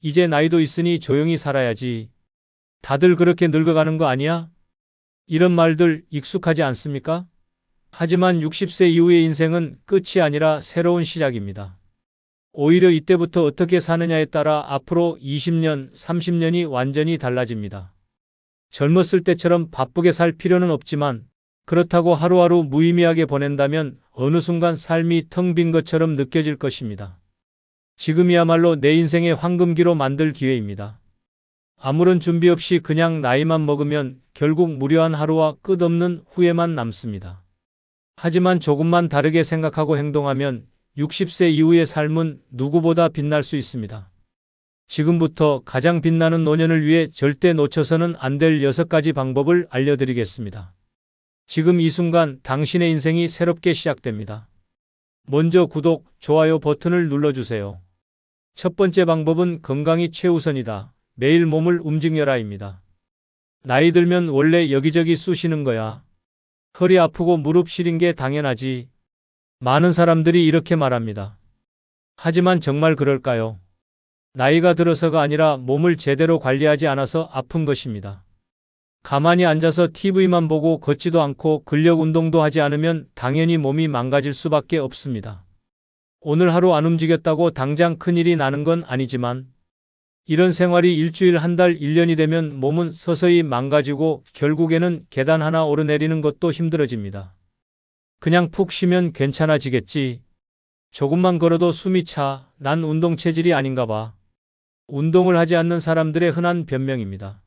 이제 나이도 있으니 조용히 살아야지. 다들 그렇게 늙어가는 거 아니야? 이런 말들 익숙하지 않습니까? 하지만 60세 이후의 인생은 끝이 아니라 새로운 시작입니다. 오히려 이때부터 어떻게 사느냐에 따라 앞으로 20년, 30년이 완전히 달라집니다. 젊었을 때처럼 바쁘게 살 필요는 없지만 그렇다고 하루하루 무의미하게 보낸다면 어느 순간 삶이 텅 빈 것처럼 느껴질 것입니다. 지금이야말로 내 인생의 황금기로 만들 기회입니다. 아무런 준비 없이 그냥 나이만 먹으면 결국 무료한 하루와 끝없는 후회만 남습니다. 하지만 조금만 다르게 생각하고 행동하면 60세 이후의 삶은 누구보다 빛날 수 있습니다. 지금부터 가장 빛나는 노년을 위해 절대 놓쳐서는 안 될 6가지 방법을 알려드리겠습니다. 지금 이 순간 당신의 인생이 새롭게 시작됩니다. 먼저 구독, 좋아요 버튼을 눌러주세요. 첫 번째 방법은 건강이 최우선이다. 매일 몸을 움직여라입니다. 나이 들면 원래 여기저기 쑤시는 거야. 허리 아프고 무릎 시린 게 당연하지. 많은 사람들이 이렇게 말합니다. 하지만 정말 그럴까요? 나이가 들어서가 아니라 몸을 제대로 관리하지 않아서 아픈 것입니다. 가만히 앉아서 TV만 보고 걷지도 않고 근력 운동도 하지 않으면 당연히 몸이 망가질 수밖에 없습니다. 오늘 하루 안 움직였다고 당장 큰일이 나는 건 아니지만 이런 생활이 일주일, 한 달, 1년이 되면 몸은 서서히 망가지고 결국에는 계단 하나 오르내리는 것도 힘들어집니다. 그냥 푹 쉬면 괜찮아지겠지. 조금만 걸어도 숨이 차. 난 운동 체질이 아닌가 봐. 운동을 하지 않는 사람들의 흔한 변명입니다.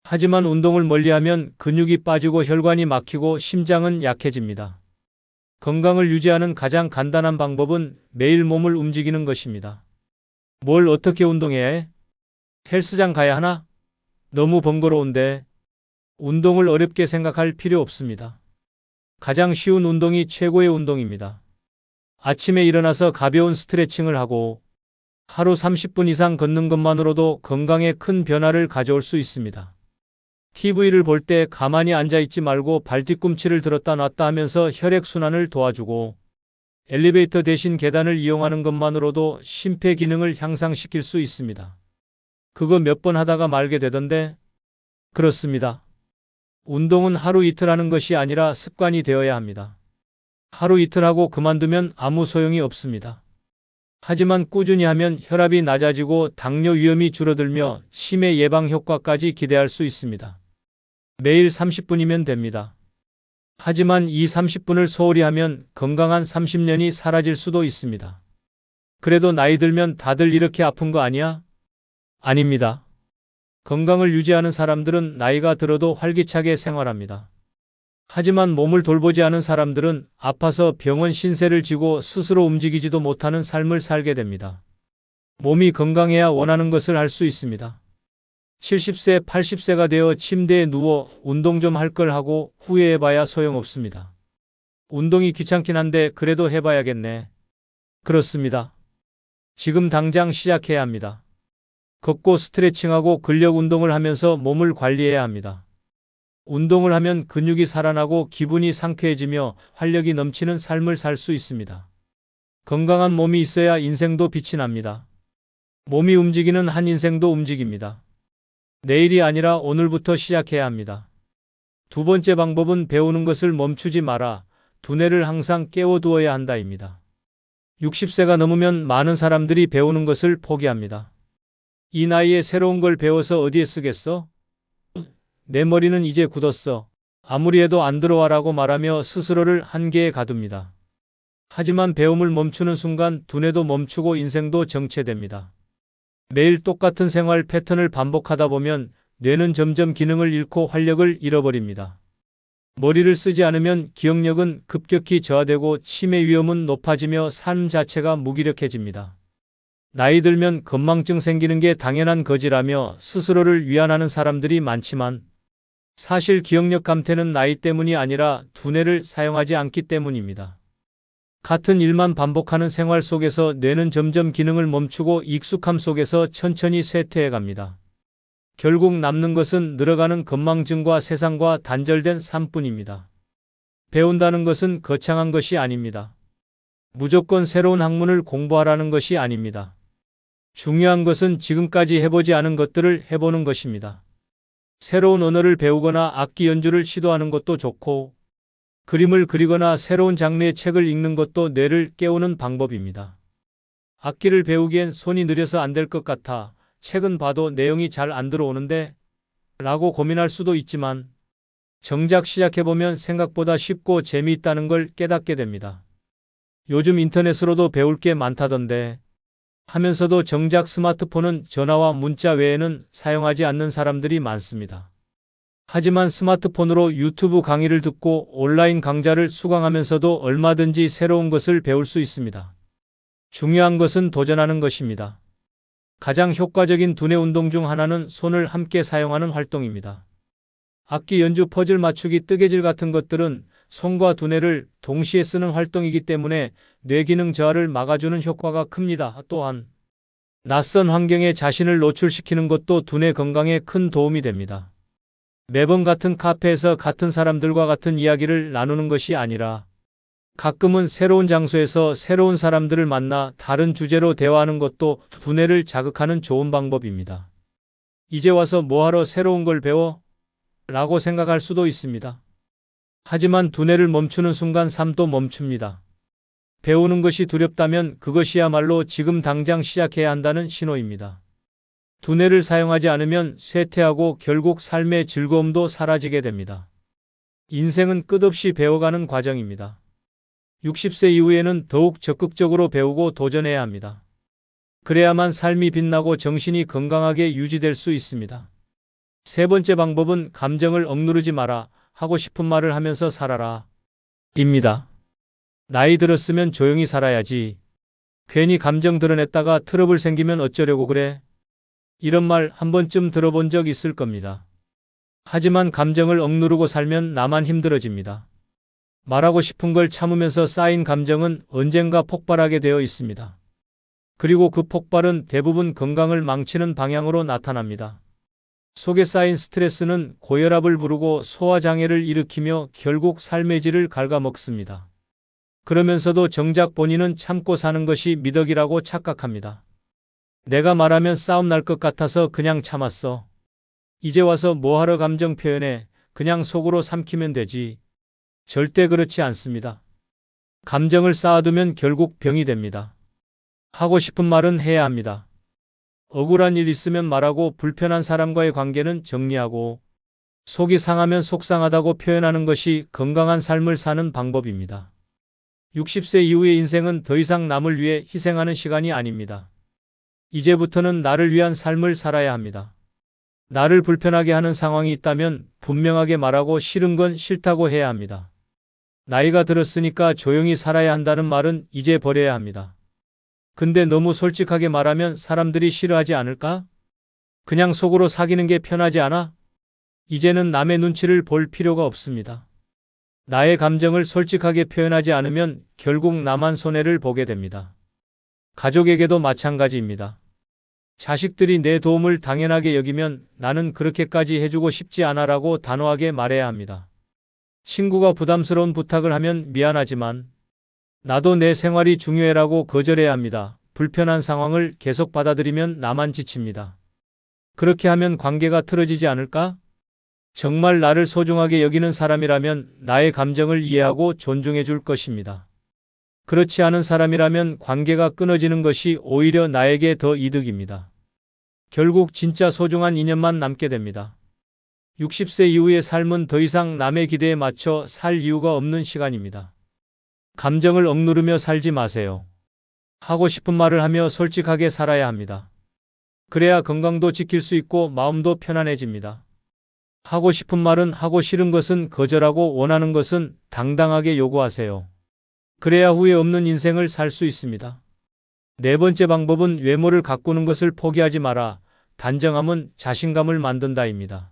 하지만 운동을 멀리하면 근육이 빠지고 혈관이 막히고 심장은 약해집니다. 건강을 유지하는 가장 간단한 방법은 매일 몸을 움직이는 것입니다. 뭘 어떻게 운동해야 해? 헬스장 가야 하나? 너무 번거로운데. 운동을 어렵게 생각할 필요 없습니다. 가장 쉬운 운동이 최고의 운동입니다. 아침에 일어나서 가벼운 스트레칭을 하고 하루 30분 이상 걷는 것만으로도 건강에 큰 변화를 가져올 수 있습니다. TV를 볼 때 가만히 앉아있지 말고 발뒤꿈치를 들었다 놨다 하면서 혈액순환을 도와주고 엘리베이터 대신 계단을 이용하는 것만으로도 심폐기능을 향상시킬 수 있습니다. 그거 몇 번 하다가 말게 되던데? 그렇습니다. 운동은 하루 이틀 하는 것이 아니라 습관이 되어야 합니다. 하루 이틀 하고 그만두면 아무 소용이 없습니다. 하지만 꾸준히 하면 혈압이 낮아지고 당뇨 위험이 줄어들며 치매 예방 효과까지 기대할 수 있습니다. 매일 30분이면 됩니다. 하지만 이 30분을 소홀히 하면 건강한 30년이 사라질 수도 있습니다. 그래도 나이 들면 다들 이렇게 아픈 거 아니야? 아닙니다. 건강을 유지하는 사람들은 나이가 들어도 활기차게 생활합니다. 하지만 몸을 돌보지 않은 사람들은 아파서 병원 신세를 지고 스스로 움직이지도 못하는 삶을 살게 됩니다. 몸이 건강해야 원하는 것을 할 수 있습니다. 70세, 80세가 되어 침대에 누워 운동 좀 할 걸 하고 후회해봐야 소용없습니다. 운동이 귀찮긴 한데 그래도 해봐야겠네. 그렇습니다. 지금 당장 시작해야 합니다. 걷고 스트레칭하고 근력 운동을 하면서 몸을 관리해야 합니다. 운동을 하면 근육이 살아나고 기분이 상쾌해지며 활력이 넘치는 삶을 살 수 있습니다. 건강한 몸이 있어야 인생도 빛이 납니다. 몸이 움직이는 한 인생도 움직입니다. 내일이 아니라 오늘부터 시작해야 합니다. 두 번째 방법은 배우는 것을 멈추지 마라. 두뇌를 항상 깨워두어야 한다입니다. 60세가 넘으면 많은 사람들이 배우는 것을 포기합니다. 이 나이에 새로운 걸 배워서 어디에 쓰겠어? 내 머리는 이제 굳었어. 아무리 해도 안 들어와라고 말하며 스스로를 한계에 가둡니다. 하지만 배움을 멈추는 순간 두뇌도 멈추고 인생도 정체됩니다. 매일 똑같은 생활 패턴을 반복하다 보면 뇌는 점점 기능을 잃고 활력을 잃어버립니다. 머리를 쓰지 않으면 기억력은 급격히 저하되고 치매 위험은 높아지며 삶 자체가 무기력해집니다. 나이 들면 건망증 생기는 게 당연한 거지라며 스스로를 위안하는 사람들이 많지만 사실 기억력 감퇴는 나이 때문이 아니라 두뇌를 사용하지 않기 때문입니다. 같은 일만 반복하는 생활 속에서 뇌는 점점 기능을 멈추고 익숙함 속에서 천천히 쇠퇴해 갑니다. 결국 남는 것은 늘어가는 건망증과 세상과 단절된 삶뿐입니다. 배운다는 것은 거창한 것이 아닙니다. 무조건 새로운 학문을 공부하라는 것이 아닙니다. 중요한 것은 지금까지 해보지 않은 것들을 해보는 것입니다. 새로운 언어를 배우거나 악기 연주를 시도하는 것도 좋고, 그림을 그리거나 새로운 장르의 책을 읽는 것도 뇌를 깨우는 방법입니다. 악기를 배우기엔 손이 느려서 안 될 것 같아 책은 봐도 내용이 잘 안 들어오는데 라고 고민할 수도 있지만 정작 시작해보면 생각보다 쉽고 재미있다는 걸 깨닫게 됩니다. 요즘 인터넷으로도 배울 게 많다던데 하면서도 정작 스마트폰은 전화와 문자 외에는 사용하지 않는 사람들이 많습니다. 하지만 스마트폰으로 유튜브 강의를 듣고 온라인 강좌를 수강하면서도 얼마든지 새로운 것을 배울 수 있습니다. 중요한 것은 도전하는 것입니다. 가장 효과적인 두뇌 운동 중 하나는 손을 함께 사용하는 활동입니다. 악기 연주, 퍼즐 맞추기, 뜨개질 같은 것들은 손과 두뇌를 동시에 쓰는 활동이기 때문에 뇌기능 저하를 막아주는 효과가 큽니다. 또한 낯선 환경에 자신을 노출시키는 것도 두뇌 건강에 큰 도움이 됩니다. 매번 같은 카페에서 같은 사람들과 같은 이야기를 나누는 것이 아니라 가끔은 새로운 장소에서 새로운 사람들을 만나 다른 주제로 대화하는 것도 두뇌를 자극하는 좋은 방법입니다. 이제 와서 뭐하러 새로운 걸 배워? 라고 생각할 수도 있습니다. 하지만 두뇌를 멈추는 순간 삶도 멈춥니다. 배우는 것이 두렵다면 그것이야말로 지금 당장 시작해야 한다는 신호입니다. 두뇌를 사용하지 않으면 쇠퇴하고 결국 삶의 즐거움도 사라지게 됩니다. 인생은 끝없이 배워가는 과정입니다. 60세 이후에는 더욱 적극적으로 배우고 도전해야 합니다. 그래야만 삶이 빛나고 정신이 건강하게 유지될 수 있습니다. 세 번째 방법은 감정을 억누르지 마라. 하고 싶은 말을 하면서 살아라. 입니다. 나이 들었으면 조용히 살아야지. 괜히 감정 드러냈다가 트러블 생기면 어쩌려고 그래? 이런 말 한 번쯤 들어본 적 있을 겁니다. 하지만 감정을 억누르고 살면 나만 힘들어집니다. 말하고 싶은 걸 참으면서 쌓인 감정은 언젠가 폭발하게 되어 있습니다. 그리고 그 폭발은 대부분 건강을 망치는 방향으로 나타납니다. 속에 쌓인 스트레스는 고혈압을 부르고 소화장애를 일으키며 결국 삶의 질을 갉아먹습니다. 그러면서도 정작 본인은 참고 사는 것이 미덕이라고 착각합니다. 내가 말하면 싸움 날 것 같아서 그냥 참았어. 이제 와서 뭐하러 감정 표현해? 그냥 속으로 삼키면 되지. 절대 그렇지 않습니다. 감정을 쌓아두면 결국 병이 됩니다. 하고 싶은 말은 해야 합니다. 억울한 일 있으면 말하고 불편한 사람과의 관계는 정리하고 속이 상하면 속상하다고 표현하는 것이 건강한 삶을 사는 방법입니다. 60세 이후의 인생은 더 이상 남을 위해 희생하는 시간이 아닙니다. 이제부터는 나를 위한 삶을 살아야 합니다. 나를 불편하게 하는 상황이 있다면 분명하게 말하고 싫은 건 싫다고 해야 합니다. 나이가 들었으니까 조용히 살아야 한다는 말은 이제 버려야 합니다. 근데 너무 솔직하게 말하면 사람들이 싫어하지 않을까? 그냥 속으로 사귀는 게 편하지 않아? 이제는 남의 눈치를 볼 필요가 없습니다. 나의 감정을 솔직하게 표현하지 않으면 결국 나만 손해를 보게 됩니다. 가족에게도 마찬가지입니다. 자식들이 내 도움을 당연하게 여기면 나는 그렇게까지 해주고 싶지 않아라고 단호하게 말해야 합니다. 친구가 부담스러운 부탁을 하면 미안하지만 나도 내 생활이 중요해라고 거절해야 합니다. 불편한 상황을 계속 받아들이면 나만 지칩니다. 그렇게 하면 관계가 틀어지지 않을까? 정말 나를 소중하게 여기는 사람이라면 나의 감정을 이해하고 존중해 줄 것입니다. 그렇지 않은 사람이라면 관계가 끊어지는 것이 오히려 나에게 더 이득입니다. 결국 진짜 소중한 인연만 남게 됩니다. 60세 이후의 삶은 더 이상 남의 기대에 맞춰 살 이유가 없는 시간입니다. 감정을 억누르며 살지 마세요. 하고 싶은 말을 하며 솔직하게 살아야 합니다. 그래야 건강도 지킬 수 있고 마음도 편안해집니다. 하고 싶은 말은 하고 싫은 것은 거절하고 원하는 것은 당당하게 요구하세요. 그래야 후회 없는 인생을 살 수 있습니다. 네 번째 방법은 외모를 가꾸는 것을 포기하지 마라. 단정함은 자신감을 만든다입니다.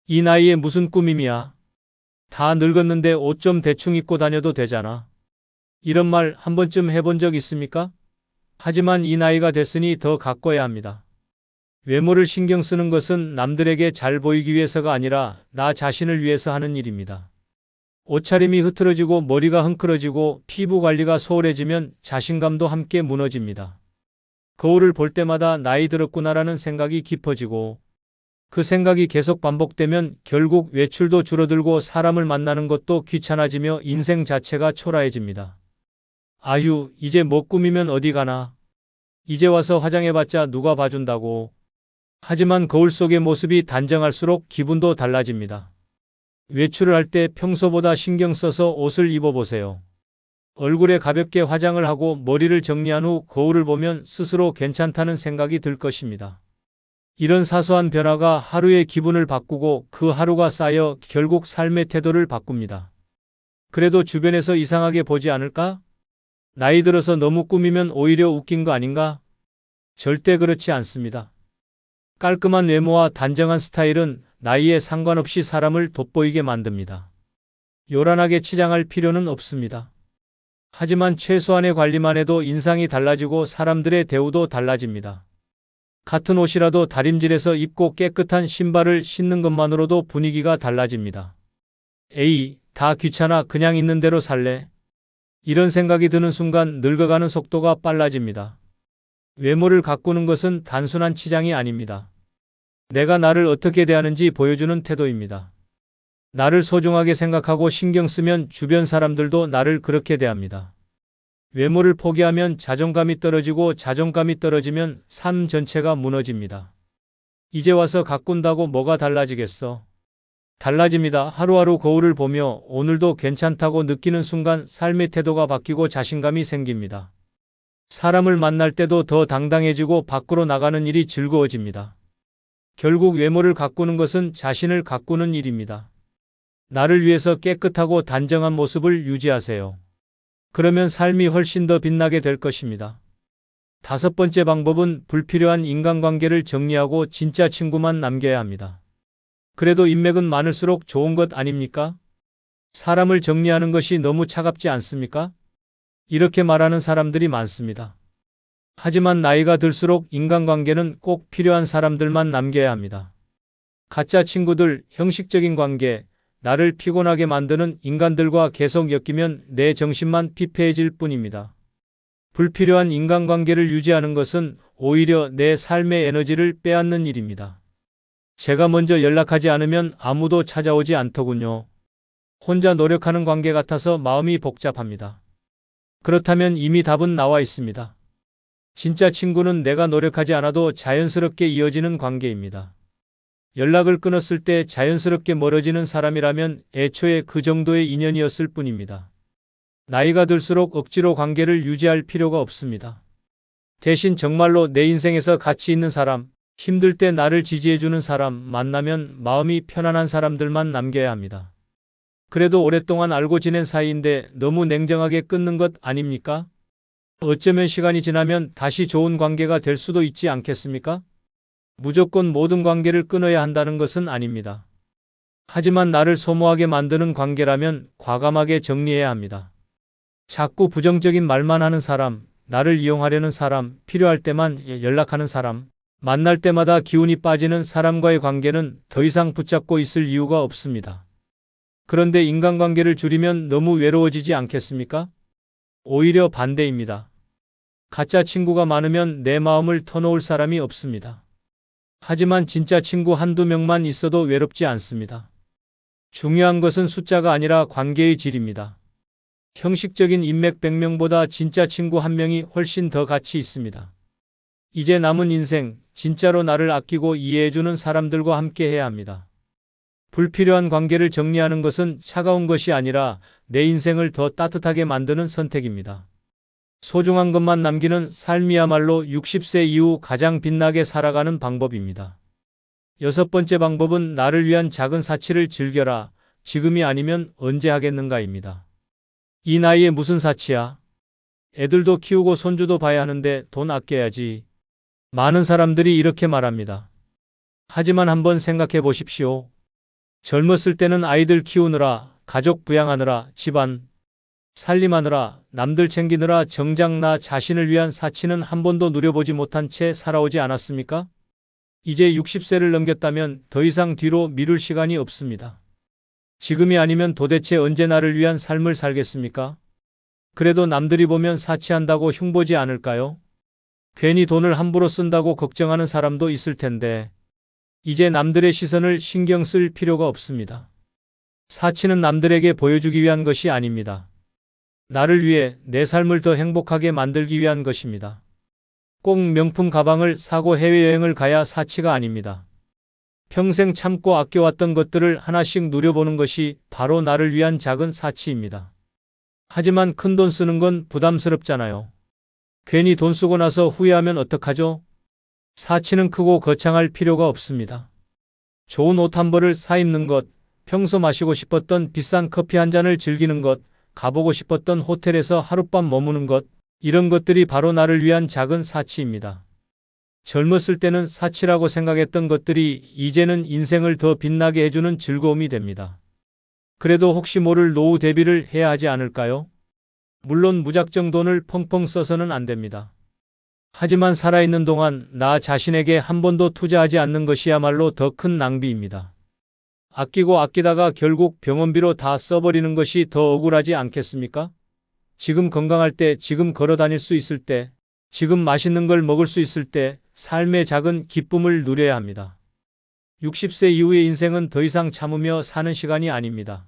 이 나이에 무슨 꾸밈이야? 다 늙었는데 옷 좀 대충 입고 다녀도 되잖아. 이런 말 한 번쯤 해본 적 있습니까? 하지만 이 나이가 됐으니 더 가꿔야 합니다. 외모를 신경 쓰는 것은 남들에게 잘 보이기 위해서가 아니라 나 자신을 위해서 하는 일입니다. 옷차림이 흐트러지고 머리가 흥크러지고 피부 관리가 소홀해지면 자신감도 함께 무너집니다. 거울을 볼 때마다 나이 들었구나라는 생각이 깊어지고 그 생각이 계속 반복되면 결국 외출도 줄어들고 사람을 만나는 것도 귀찮아지며 인생 자체가 초라해집니다. 아휴, 이제 못 꾸미면 어디 가나. 이제 와서 화장해봤자 누가 봐준다고. 하지만 거울 속의 모습이 단정할수록 기분도 달라집니다. 외출을 할 때 평소보다 신경 써서 옷을 입어보세요. 얼굴에 가볍게 화장을 하고 머리를 정리한 후 거울을 보면 스스로 괜찮다는 생각이 들 것입니다. 이런 사소한 변화가 하루의 기분을 바꾸고 그 하루가 쌓여 결국 삶의 태도를 바꿉니다. 그래도 주변에서 이상하게 보지 않을까? 나이 들어서 너무 꾸미면 오히려 웃긴 거 아닌가? 절대 그렇지 않습니다. 깔끔한 외모와 단정한 스타일은 나이에 상관없이 사람을 돋보이게 만듭니다. 요란하게 치장할 필요는 없습니다. 하지만 최소한의 관리만 해도 인상이 달라지고 사람들의 대우도 달라집니다. 같은 옷이라도 다림질해서 입고 깨끗한 신발을 신는 것만으로도 분위기가 달라집니다. 에이, 다 귀찮아. 그냥 있는 대로 살래. 이런 생각이 드는 순간 늙어가는 속도가 빨라집니다. 외모를 가꾸는 것은 단순한 치장이 아닙니다. 내가 나를 어떻게 대하는지 보여주는 태도입니다. 나를 소중하게 생각하고 신경 쓰면 주변 사람들도 나를 그렇게 대합니다. 외모를 포기하면 자존감이 떨어지고 자존감이 떨어지면 삶 전체가 무너집니다. 이제 와서 가꾼다고 뭐가 달라지겠어? 달라집니다. 하루하루 거울을 보며 오늘도 괜찮다고 느끼는 순간 삶의 태도가 바뀌고 자신감이 생깁니다. 사람을 만날 때도 더 당당해지고 밖으로 나가는 일이 즐거워집니다. 결국 외모를 가꾸는 것은 자신을 가꾸는 일입니다. 나를 위해서 깨끗하고 단정한 모습을 유지하세요. 그러면 삶이 훨씬 더 빛나게 될 것입니다. 5번째 방법은 불필요한 인간관계를 정리하고 진짜 친구만 남겨야 합니다. 그래도 인맥은 많을수록 좋은 것 아닙니까? 사람을 정리하는 것이 너무 차갑지 않습니까? 이렇게 말하는 사람들이 많습니다. 하지만 나이가 들수록 인간관계는 꼭 필요한 사람들만 남겨야 합니다. 가짜 친구들, 형식적인 관계, 나를 피곤하게 만드는 인간들과 계속 엮이면 내 정신만 피폐해질 뿐입니다. 불필요한 인간관계를 유지하는 것은 오히려 내 삶의 에너지를 빼앗는 일입니다. 제가 먼저 연락하지 않으면 아무도 찾아오지 않더군요. 혼자 노력하는 관계 같아서 마음이 복잡합니다. 그렇다면 이미 답은 나와 있습니다. 진짜 친구는 내가 노력하지 않아도 자연스럽게 이어지는 관계입니다. 연락을 끊었을 때 자연스럽게 멀어지는 사람이라면 애초에 그 정도의 인연이었을 뿐입니다. 나이가 들수록 억지로 관계를 유지할 필요가 없습니다. 대신 정말로 내 인생에서 가치 있는 사람, 힘들 때 나를 지지해주는 사람 만나면 마음이 편안한 사람들만 남겨야 합니다. 그래도 오랫동안 알고 지낸 사이인데 너무 냉정하게 끊는 것 아닙니까? 어쩌면 시간이 지나면 다시 좋은 관계가 될 수도 있지 않겠습니까? 무조건 모든 관계를 끊어야 한다는 것은 아닙니다. 하지만 나를 소모하게 만드는 관계라면 과감하게 정리해야 합니다. 자꾸 부정적인 말만 하는 사람, 나를 이용하려는 사람, 필요할 때만 연락하는 사람, 만날 때마다 기운이 빠지는 사람과의 관계는 더 이상 붙잡고 있을 이유가 없습니다. 그런데 인간관계를 줄이면 너무 외로워지지 않겠습니까? 오히려 반대입니다. 가짜 친구가 많으면 내 마음을 터놓을 사람이 없습니다. 하지만 진짜 친구 한두 명만 있어도 외롭지 않습니다. 중요한 것은 숫자가 아니라 관계의 질입니다. 형식적인 인맥 100명보다 진짜 친구 1명이 훨씬 더 가치 있습니다. 이제 남은 인생, 진짜로 나를 아끼고 이해해주는 사람들과 함께 해야 합니다. 불필요한 관계를 정리하는 것은 차가운 것이 아니라 내 인생을 더 따뜻하게 만드는 선택입니다. 소중한 것만 남기는 삶이야말로 60세 이후 가장 빛나게 살아가는 방법입니다. 6번째 방법은 나를 위한 작은 사치를 즐겨라. 지금이 아니면 언제 하겠는가입니다. 이 나이에 무슨 사치야? 애들도 키우고 손주도 봐야 하는데 돈 아껴야지. 많은 사람들이 이렇게 말합니다. 하지만 한번 생각해 보십시오. 젊었을 때는 아이들 키우느라, 가족 부양하느라, 집안 살림하느라, 남들 챙기느라 정작 나 자신을 위한 사치는 한 번도 누려보지 못한 채 살아오지 않았습니까? 이제 60세를 넘겼다면 더 이상 뒤로 미룰 시간이 없습니다. 지금이 아니면 도대체 언제 나를 위한 삶을 살겠습니까? 그래도 남들이 보면 사치한다고 흉보지 않을까요? 괜히 돈을 함부로 쓴다고 걱정하는 사람도 있을 텐데, 이제 남들의 시선을 신경 쓸 필요가 없습니다. 사치는 남들에게 보여주기 위한 것이 아닙니다. 나를 위해 내 삶을 더 행복하게 만들기 위한 것입니다. 꼭 명품 가방을 사고 해외여행을 가야 사치가 아닙니다. 평생 참고 아껴왔던 것들을 하나씩 누려보는 것이 바로 나를 위한 작은 사치입니다. 하지만 큰돈 쓰는 건 부담스럽잖아요. 괜히 돈 쓰고 나서 후회하면 어떡하죠? 사치는 크고 거창할 필요가 없습니다. 좋은 옷 한 벌을 사 입는 것, 평소 마시고 싶었던 비싼 커피 한 잔을 즐기는 것, 가보고 싶었던 호텔에서 하룻밤 머무는 것, 이런 것들이 바로 나를 위한 작은 사치입니다. 젊었을 때는 사치라고 생각했던 것들이 이제는 인생을 더 빛나게 해주는 즐거움이 됩니다. 그래도 혹시 모를 노후 대비를 해야 하지 않을까요? 물론 무작정 돈을 펑펑 써서는 안 됩니다. 하지만 살아있는 동안 나 자신에게 한 번도 투자하지 않는 것이야말로 더 큰 낭비입니다. 아끼고 아끼다가 결국 병원비로 다 써버리는 것이 더 억울하지 않겠습니까? 지금 건강할 때, 지금 걸어 다닐 수 있을 때, 지금 맛있는 걸 먹을 수 있을 때 삶의 작은 기쁨을 누려야 합니다. 60세 이후의 인생은 더 이상 참으며 사는 시간이 아닙니다.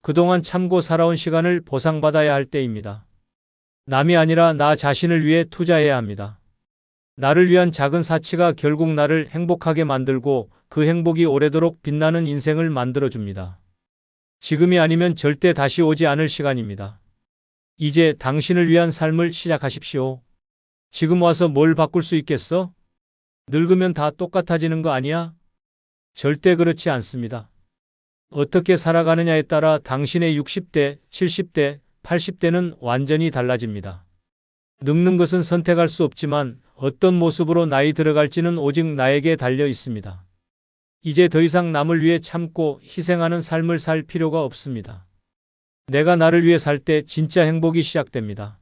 그동안 참고 살아온 시간을 보상받아야 할 때입니다. 남이 아니라 나 자신을 위해 투자해야 합니다. 나를 위한 작은 사치가 결국 나를 행복하게 만들고 그 행복이 오래도록 빛나는 인생을 만들어줍니다. 지금이 아니면 절대 다시 오지 않을 시간입니다. 이제 당신을 위한 삶을 시작하십시오. 지금 와서 뭘 바꿀 수 있겠어? 늙으면 다 똑같아지는 거 아니야? 절대 그렇지 않습니다. 어떻게 살아가느냐에 따라 당신의 60대, 70대, 80대는 완전히 달라집니다. 늙는 것은 선택할 수 없지만 어떤 모습으로 나이 들어갈지는 오직 나에게 달려 있습니다. 이제 더 이상 남을 위해 참고 희생하는 삶을 살 필요가 없습니다. 내가 나를 위해 살 때 진짜 행복이 시작됩니다.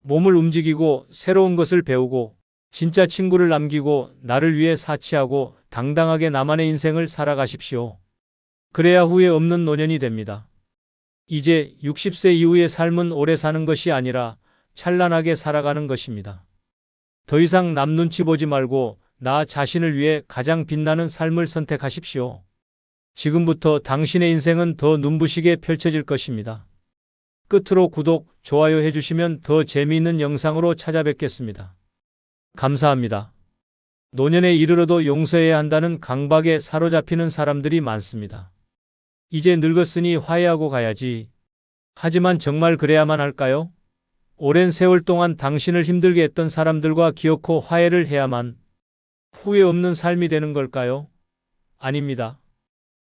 몸을 움직이고 새로운 것을 배우고 진짜 친구를 남기고 나를 위해 사치하고 당당하게 나만의 인생을 살아가십시오. 그래야 후회 없는 노년이 됩니다. 이제 60세 이후의 삶은 오래 사는 것이 아니라 찬란하게 살아가는 것입니다. 더 이상 남 눈치 보지 말고 나 자신을 위해 가장 빛나는 삶을 선택하십시오. 지금부터 당신의 인생은 더 눈부시게 펼쳐질 것입니다. 끝으로 구독, 좋아요 해주시면 더 재미있는 영상으로 찾아뵙겠습니다. 감사합니다. 노년에 이르러도 용서해야 한다는 강박에 사로잡히는 사람들이 많습니다. 이제 늙었으니 화해하고 가야지. 하지만 정말 그래야만 할까요? 오랜 세월 동안 당신을 힘들게 했던 사람들과 기어코 화해를 해야만 후회 없는 삶이 되는 걸까요? 아닙니다.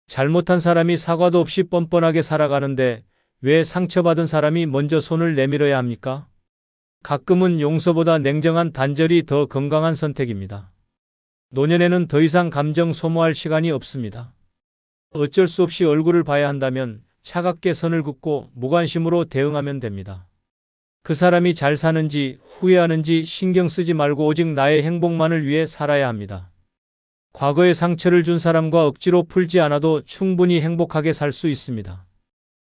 잘못한 사람이 사과도 없이 뻔뻔하게 살아가는데 왜 상처받은 사람이 먼저 손을 내밀어야 합니까? 가끔은 용서보다 냉정한 단절이 더 건강한 선택입니다. 노년에는 더 이상 감정 소모할 시간이 없습니다. 어쩔 수 없이 얼굴을 봐야 한다면 차갑게 선을 긋고 무관심으로 대응하면 됩니다. 그 사람이 잘 사는지 후회하는지 신경 쓰지 말고 오직 나의 행복만을 위해 살아야 합니다. 과거에 상처를 준 사람과 억지로 풀지 않아도 충분히 행복하게 살 수 있습니다.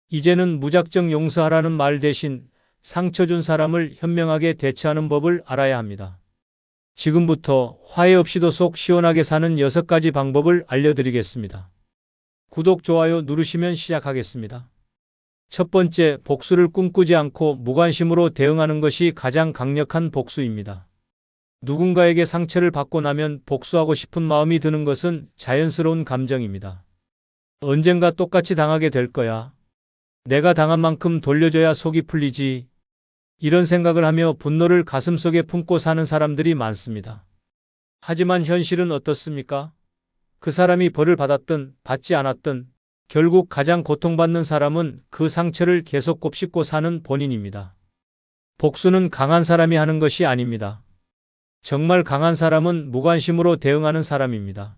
이제는 무작정 용서하라는 말 대신 상처 준 사람을 현명하게 대처하는 법을 알아야 합니다. 지금부터 화해 없이도 속 시원하게 사는 6가지 방법을 알려드리겠습니다. 구독, 좋아요 누르시면 시작하겠습니다. 첫 번째, 복수를 꿈꾸지 않고 무관심으로 대응하는 것이 가장 강력한 복수입니다. 누군가에게 상처를 받고 나면 복수하고 싶은 마음이 드는 것은 자연스러운 감정입니다. 언젠가 똑같이 당하게 될 거야. 내가 당한 만큼 돌려줘야 속이 풀리지. 이런 생각을 하며 분노를 가슴속에 품고 사는 사람들이 많습니다. 하지만 현실은 어떻습니까? 그 사람이 벌을 받았든 받지 않았든 결국 가장 고통받는 사람은 그 상처를 계속 곱씹고 사는 본인입니다. 복수는 강한 사람이 하는 것이 아닙니다. 정말 강한 사람은 무관심으로 대응하는 사람입니다.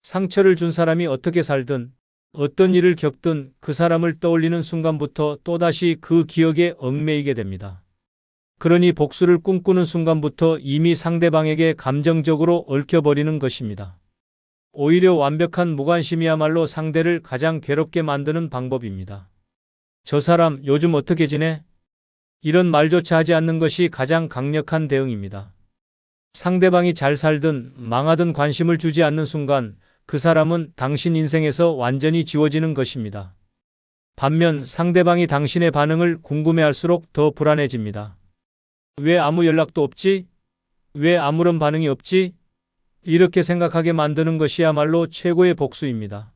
상처를 준 사람이 어떻게 살든 어떤 일을 겪든 그 사람을 떠올리는 순간부터 또다시 그 기억에 얽매이게 됩니다. 그러니 복수를 꿈꾸는 순간부터 이미 상대방에게 감정적으로 얽혀버리는 것입니다. 오히려 완벽한 무관심이야말로 상대를 가장 괴롭게 만드는 방법입니다. 저 사람 요즘 어떻게 지내? 이런 말조차 하지 않는 것이 가장 강력한 대응입니다. 상대방이 잘 살든 망하든 관심을 주지 않는 순간 그 사람은 당신 인생에서 완전히 지워지는 것입니다. 반면 상대방이 당신의 반응을 궁금해할수록 더 불안해집니다. 왜 아무 연락도 없지? 왜 아무런 반응이 없지? 이렇게 생각하게 만드는 것이야말로 최고의 복수입니다.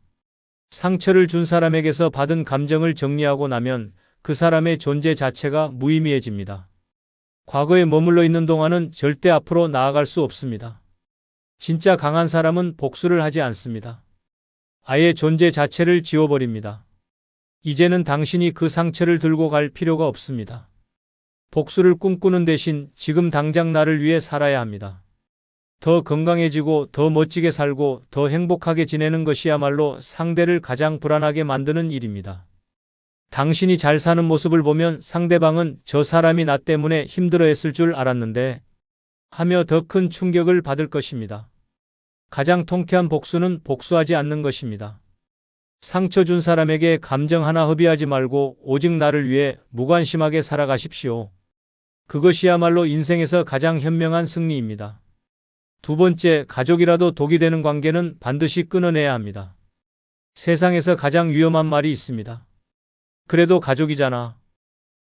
상처를 준 사람에게서 받은 감정을 정리하고 나면 그 사람의 존재 자체가 무의미해집니다. 과거에 머물러 있는 동안은 절대 앞으로 나아갈 수 없습니다. 진짜 강한 사람은 복수를 하지 않습니다. 아예 존재 자체를 지워버립니다. 이제는 당신이 그 상처를 들고 갈 필요가 없습니다. 복수를 꿈꾸는 대신 지금 당장 나를 위해 살아야 합니다. 더 건강해지고 더 멋지게 살고 더 행복하게 지내는 것이야말로 상대를 가장 불안하게 만드는 일입니다. 당신이 잘 사는 모습을 보면 상대방은 저 사람이 나 때문에 힘들어했을 줄 알았는데 하며 더 큰 충격을 받을 것입니다. 가장 통쾌한 복수는 복수하지 않는 것입니다. 상처 준 사람에게 감정 하나 허비하지 말고 오직 나를 위해 무관심하게 살아가십시오. 그것이야말로 인생에서 가장 현명한 승리입니다. 두 번째, 가족이라도 독이 되는 관계는 반드시 끊어내야 합니다. 세상에서 가장 위험한 말이 있습니다. 그래도 가족이잖아.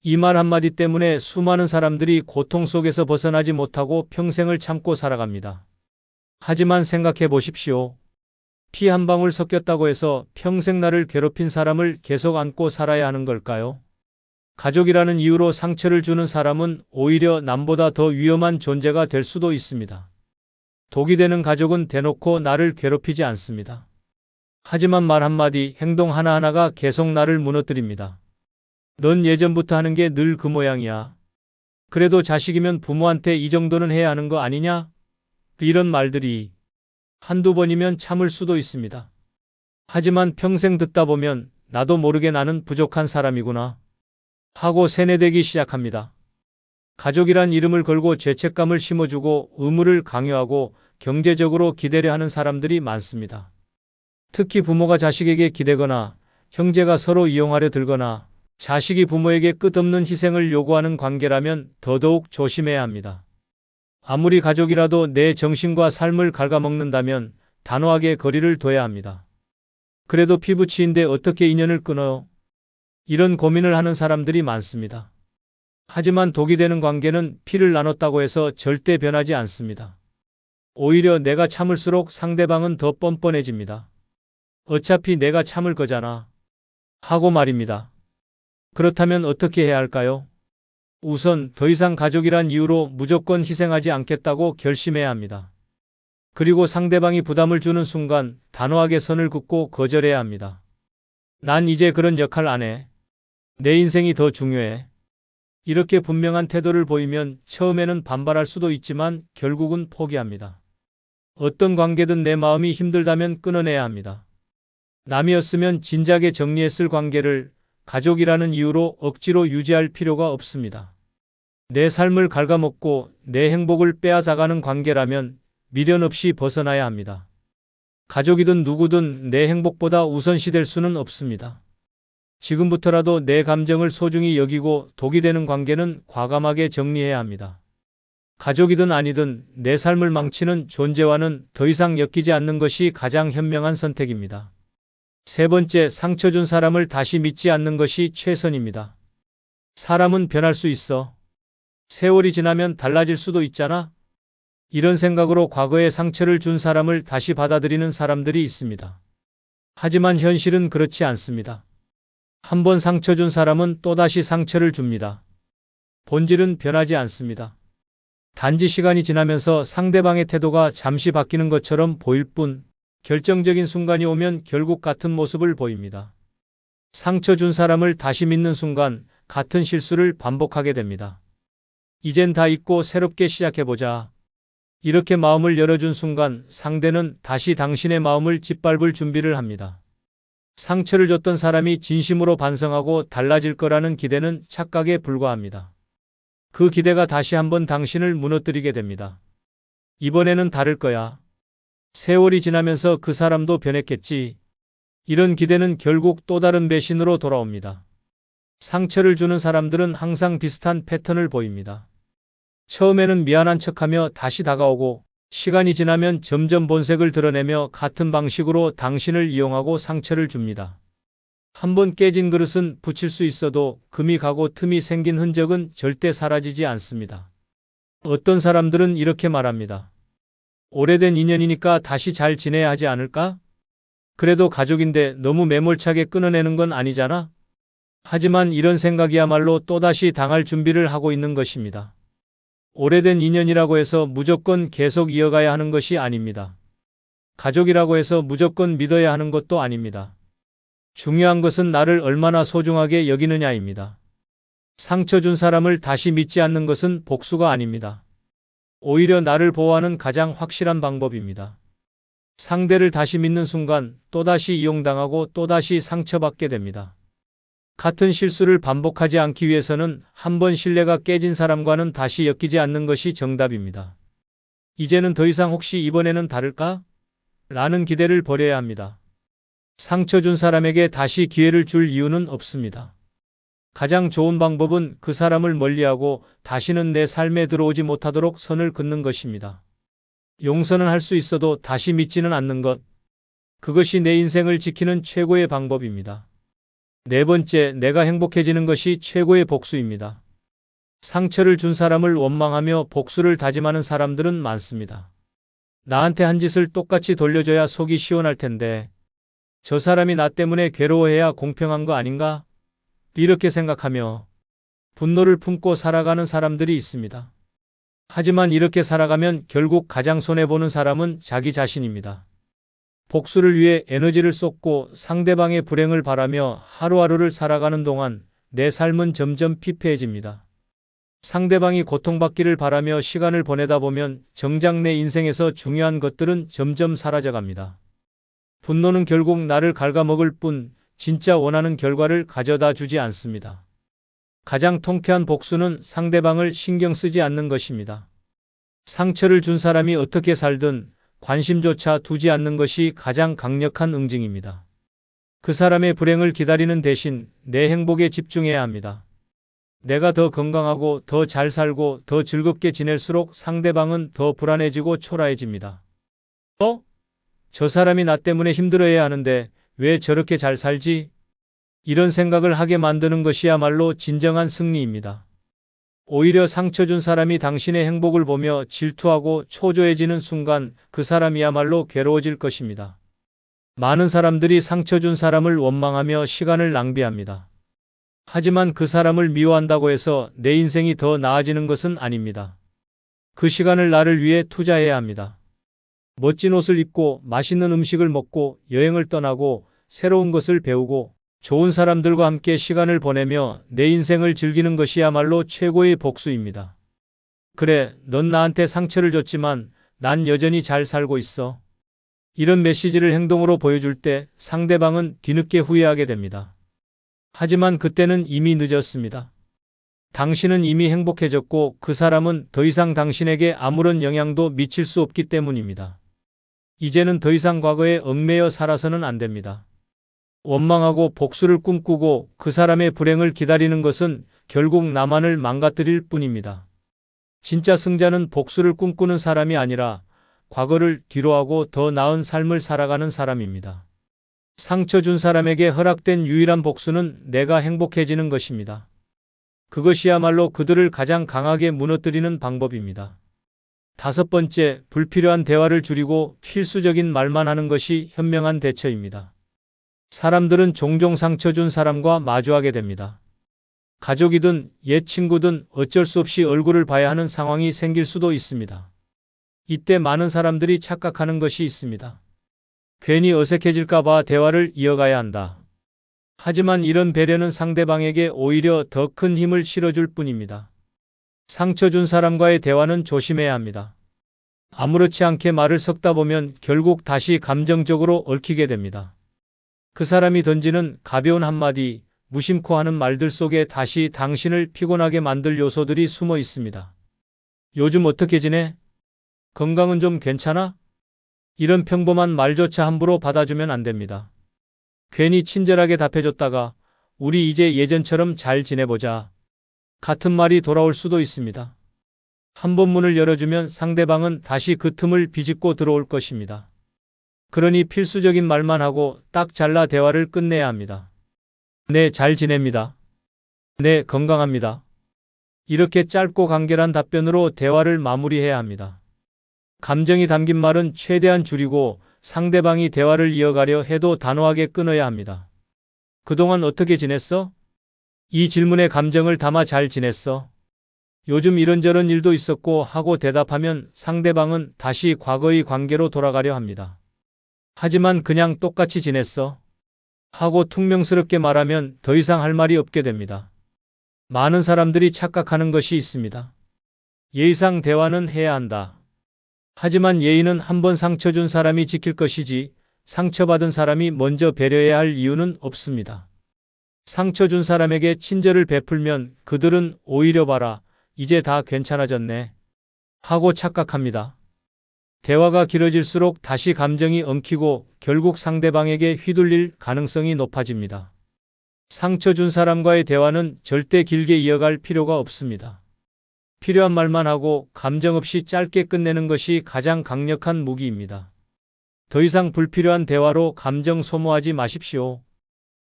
이 말 한마디 때문에 수많은 사람들이 고통 속에서 벗어나지 못하고 평생을 참고 살아갑니다. 하지만 생각해 보십시오. 피 한 방울 섞였다고 해서 평생 나를 괴롭힌 사람을 계속 안고 살아야 하는 걸까요? 가족이라는 이유로 상처를 주는 사람은 오히려 남보다 더 위험한 존재가 될 수도 있습니다. 독이 되는 가족은 대놓고 나를 괴롭히지 않습니다. 하지만 말 한마디, 행동 하나하나가 계속 나를 무너뜨립니다. 넌 예전부터 하는 게 늘 그 모양이야. 그래도 자식이면 부모한테 이 정도는 해야 하는 거 아니냐? 이런 말들이 한두 번이면 참을 수도 있습니다. 하지만 평생 듣다 보면 나도 모르게 나는 부족한 사람이구나 하고 세뇌되기 시작합니다. 가족이란 이름을 걸고 죄책감을 심어주고 의무를 강요하고 경제적으로 기대려 하는 사람들이 많습니다. 특히 부모가 자식에게 기대거나 형제가 서로 이용하려 들거나 자식이 부모에게 끝없는 희생을 요구하는 관계라면 더더욱 조심해야 합니다. 아무리 가족이라도 내 정신과 삶을 갉아먹는다면 단호하게 거리를 둬야 합니다. 그래도 피부치인데 어떻게 인연을 끊어요? 이런 고민을 하는 사람들이 많습니다. 하지만 독이 되는 관계는 피를 나눴다고 해서 절대 변하지 않습니다. 오히려 내가 참을수록 상대방은 더 뻔뻔해집니다. 어차피 내가 참을 거잖아 하고 말입니다. 그렇다면 어떻게 해야 할까요? 우선 더 이상 가족이란 이유로 무조건 희생하지 않겠다고 결심해야 합니다. 그리고 상대방이 부담을 주는 순간 단호하게 선을 긋고 거절해야 합니다. 난 이제 그런 역할 안 해. 내 인생이 더 중요해. 이렇게 분명한 태도를 보이면 처음에는 반발할 수도 있지만 결국은 포기합니다. 어떤 관계든 내 마음이 힘들다면 끊어내야 합니다. 남이었으면 진작에 정리했을 관계를 가족이라는 이유로 억지로 유지할 필요가 없습니다. 내 삶을 갉아먹고 내 행복을 빼앗아가는 관계라면 미련 없이 벗어나야 합니다. 가족이든 누구든 내 행복보다 우선시될 수는 없습니다. 지금부터라도 내 감정을 소중히 여기고 독이 되는 관계는 과감하게 정리해야 합니다. 가족이든 아니든 내 삶을 망치는 존재와는 더 이상 엮이지 않는 것이 가장 현명한 선택입니다. 세 번째, 상처 준 사람을 다시 믿지 않는 것이 최선입니다. 사람은 변할 수 있어. 세월이 지나면 달라질 수도 있잖아. 이런 생각으로 과거에 상처를 준 사람을 다시 받아들이는 사람들이 있습니다. 하지만 현실은 그렇지 않습니다. 한 번 상처 준 사람은 또다시 상처를 줍니다. 본질은 변하지 않습니다. 단지 시간이 지나면서 상대방의 태도가 잠시 바뀌는 것처럼 보일 뿐, 결정적인 순간이 오면 결국 같은 모습을 보입니다. 상처 준 사람을 다시 믿는 순간 같은 실수를 반복하게 됩니다. 이젠 다 잊고 새롭게 시작해보자. 이렇게 마음을 열어준 순간 상대는 다시 당신의 마음을 짓밟을 준비를 합니다. 상처를 줬던 사람이 진심으로 반성하고 달라질 거라는 기대는 착각에 불과합니다. 그 기대가 다시 한번 당신을 무너뜨리게 됩니다. 이번에는 다를 거야. 세월이 지나면서 그 사람도 변했겠지. 이런 기대는 결국 또 다른 배신으로 돌아옵니다. 상처를 주는 사람들은 항상 비슷한 패턴을 보입니다. 처음에는 미안한 척하며 다시 다가오고 시간이 지나면 점점 본색을 드러내며 같은 방식으로 당신을 이용하고 상처를 줍니다. 한번 깨진 그릇은 붙일 수 있어도 금이 가고 틈이 생긴 흔적은 절대 사라지지 않습니다. 어떤 사람들은 이렇게 말합니다. 오래된 인연이니까 다시 잘 지내야 하지 않을까? 그래도 가족인데 너무 매몰차게 끊어내는 건 아니잖아? 하지만 이런 생각이야말로 또다시 당할 준비를 하고 있는 것입니다. 오래된 인연이라고 해서 무조건 계속 이어가야 하는 것이 아닙니다. 가족이라고 해서 무조건 믿어야 하는 것도 아닙니다. 중요한 것은 나를 얼마나 소중하게 여기느냐입니다. 상처 준 사람을 다시 믿지 않는 것은 복수가 아닙니다. 오히려 나를 보호하는 가장 확실한 방법입니다. 상대를 다시 믿는 순간 또다시 이용당하고 또다시 상처받게 됩니다. 같은 실수를 반복하지 않기 위해서는 한번 신뢰가 깨진 사람과는 다시 엮이지 않는 것이 정답입니다. 이제는 더 이상 혹시 이번에는 다를까? 라는 기대를 버려야 합니다. 상처 준 사람에게 다시 기회를 줄 이유는 없습니다. 가장 좋은 방법은 그 사람을 멀리하고 다시는 내 삶에 들어오지 못하도록 선을 긋는 것입니다. 용서는 할 수 있어도 다시 믿지는 않는 것. 그것이 내 인생을 지키는 최고의 방법입니다. 네 번째, 내가 행복해지는 것이 최고의 복수입니다. 상처를 준 사람을 원망하며 복수를 다짐하는 사람들은 많습니다. 나한테 한 짓을 똑같이 돌려줘야 속이 시원할 텐데 저 사람이 나 때문에 괴로워해야 공평한 거 아닌가? 이렇게 생각하며 분노를 품고 살아가는 사람들이 있습니다. 하지만 이렇게 살아가면 결국 가장 손해보는 사람은 자기 자신입니다. 복수를 위해 에너지를 쏟고 상대방의 불행을 바라며 하루하루를 살아가는 동안 내 삶은 점점 피폐해집니다. 상대방이 고통받기를 바라며 시간을 보내다 보면 정작 내 인생에서 중요한 것들은 점점 사라져갑니다. 분노는 결국 나를 갉아먹을 뿐 진짜 원하는 결과를 가져다 주지 않습니다. 가장 통쾌한 복수는 상대방을 신경 쓰지 않는 것입니다. 상처를 준 사람이 어떻게 살든 관심조차 두지 않는 것이 가장 강력한 응징입니다. 그 사람의 불행을 기다리는 대신 내 행복에 집중해야 합니다. 내가 더 건강하고 더 잘 살고 더 즐겁게 지낼수록 상대방은 더 불안해지고 초라해집니다. 저 사람이 나 때문에 힘들어해야 하는데 왜 저렇게 잘 살지? 이런 생각을 하게 만드는 것이야말로 진정한 승리입니다. 오히려 상처 준 사람이 당신의 행복을 보며 질투하고 초조해지는 순간 그 사람이야말로 괴로워질 것입니다. 많은 사람들이 상처 준 사람을 원망하며 시간을 낭비합니다. 하지만 그 사람을 미워한다고 해서 내 인생이 더 나아지는 것은 아닙니다. 그 시간을 나를 위해 투자해야 합니다. 멋진 옷을 입고 맛있는 음식을 먹고 여행을 떠나고 새로운 것을 배우고 좋은 사람들과 함께 시간을 보내며 내 인생을 즐기는 것이야말로 최고의 복수입니다. 그래, 넌 나한테 상처를 줬지만 난 여전히 잘 살고 있어. 이런 메시지를 행동으로 보여줄 때 상대방은 뒤늦게 후회하게 됩니다. 하지만 그때는 이미 늦었습니다. 당신은 이미 행복해졌고 그 사람은 더 이상 당신에게 아무런 영향도 미칠 수 없기 때문입니다. 이제는 더 이상 과거에 얽매여 살아서는 안 됩니다. 원망하고 복수를 꿈꾸고 그 사람의 불행을 기다리는 것은 결국 나만을 망가뜨릴 뿐입니다. 진짜 승자는 복수를 꿈꾸는 사람이 아니라 과거를 뒤로하고 더 나은 삶을 살아가는 사람입니다. 상처 준 사람에게 허락된 유일한 복수는 내가 행복해지는 것입니다. 그것이야말로 그들을 가장 강하게 무너뜨리는 방법입니다. 다섯 번째, 불필요한 대화를 줄이고 필수적인 말만 하는 것이 현명한 대처입니다. 사람들은 종종 상처 준 사람과 마주하게 됩니다. 가족이든 옛 친구든 어쩔 수 없이 얼굴을 봐야 하는 상황이 생길 수도 있습니다. 이때 많은 사람들이 착각하는 것이 있습니다. 괜히 어색해질까 봐 대화를 이어가야 한다. 하지만 이런 배려는 상대방에게 오히려 더 큰 힘을 실어줄 뿐입니다. 상처 준 사람과의 대화는 조심해야 합니다. 아무렇지 않게 말을 섞다 보면 결국 다시 감정적으로 얽히게 됩니다. 그 사람이 던지는 가벼운 한마디, 무심코 하는 말들 속에 다시 당신을 피곤하게 만들 요소들이 숨어 있습니다. 요즘 어떻게 지내? 건강은 좀 괜찮아? 이런 평범한 말조차 함부로 받아주면 안 됩니다. 괜히 친절하게 답해줬다가 우리 이제 예전처럼 잘 지내보자 같은 말이 돌아올 수도 있습니다. 한 번 문을 열어주면 상대방은 다시 그 틈을 비집고 들어올 것입니다. 그러니 필수적인 말만 하고 딱 잘라 대화를 끝내야 합니다. 네, 잘 지냅니다. 네, 건강합니다. 이렇게 짧고 간결한 답변으로 대화를 마무리해야 합니다. 감정이 담긴 말은 최대한 줄이고 상대방이 대화를 이어가려 해도 단호하게 끊어야 합니다. 그동안 어떻게 지냈어? 이 질문에 감정을 담아 잘 지냈어? 요즘 이런저런 일도 있었고 하고 대답하면 상대방은 다시 과거의 관계로 돌아가려 합니다. 하지만 그냥 똑같이 지냈어? 하고 퉁명스럽게 말하면 더 이상 할 말이 없게 됩니다. 많은 사람들이 착각하는 것이 있습니다. 예의상 대화는 해야 한다. 하지만 예의는 한 번 상처 준 사람이 지킬 것이지 상처받은 사람이 먼저 배려해야 할 이유는 없습니다. 상처 준 사람에게 친절을 베풀면 그들은 오히려 봐라, 이제 다 괜찮아졌네 하고 착각합니다. 대화가 길어질수록 다시 감정이 엉키고 결국 상대방에게 휘둘릴 가능성이 높아집니다. 상처 준 사람과의 대화는 절대 길게 이어갈 필요가 없습니다. 필요한 말만 하고 감정 없이 짧게 끝내는 것이 가장 강력한 무기입니다. 더 이상 불필요한 대화로 감정 소모하지 마십시오.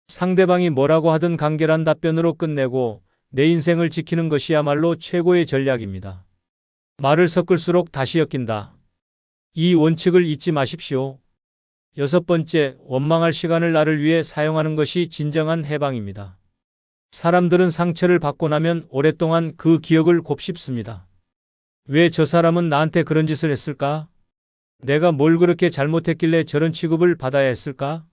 상대방이 뭐라고 하든 간결한 답변으로 끝내고 내 인생을 지키는 것이야말로 최고의 전략입니다. 말을 섞을수록 다시 엮인다. 이 원칙을 잊지 마십시오. 6번째, 원망할 시간을 나를 위해 사용하는 것이 진정한 해방입니다. 사람들은 상처를 받고 나면 오랫동안 그 기억을 곱씹습니다. 왜 저 사람은 나한테 그런 짓을 했을까? 내가 뭘 그렇게 잘못했길래 저런 취급을 받아야 했을까?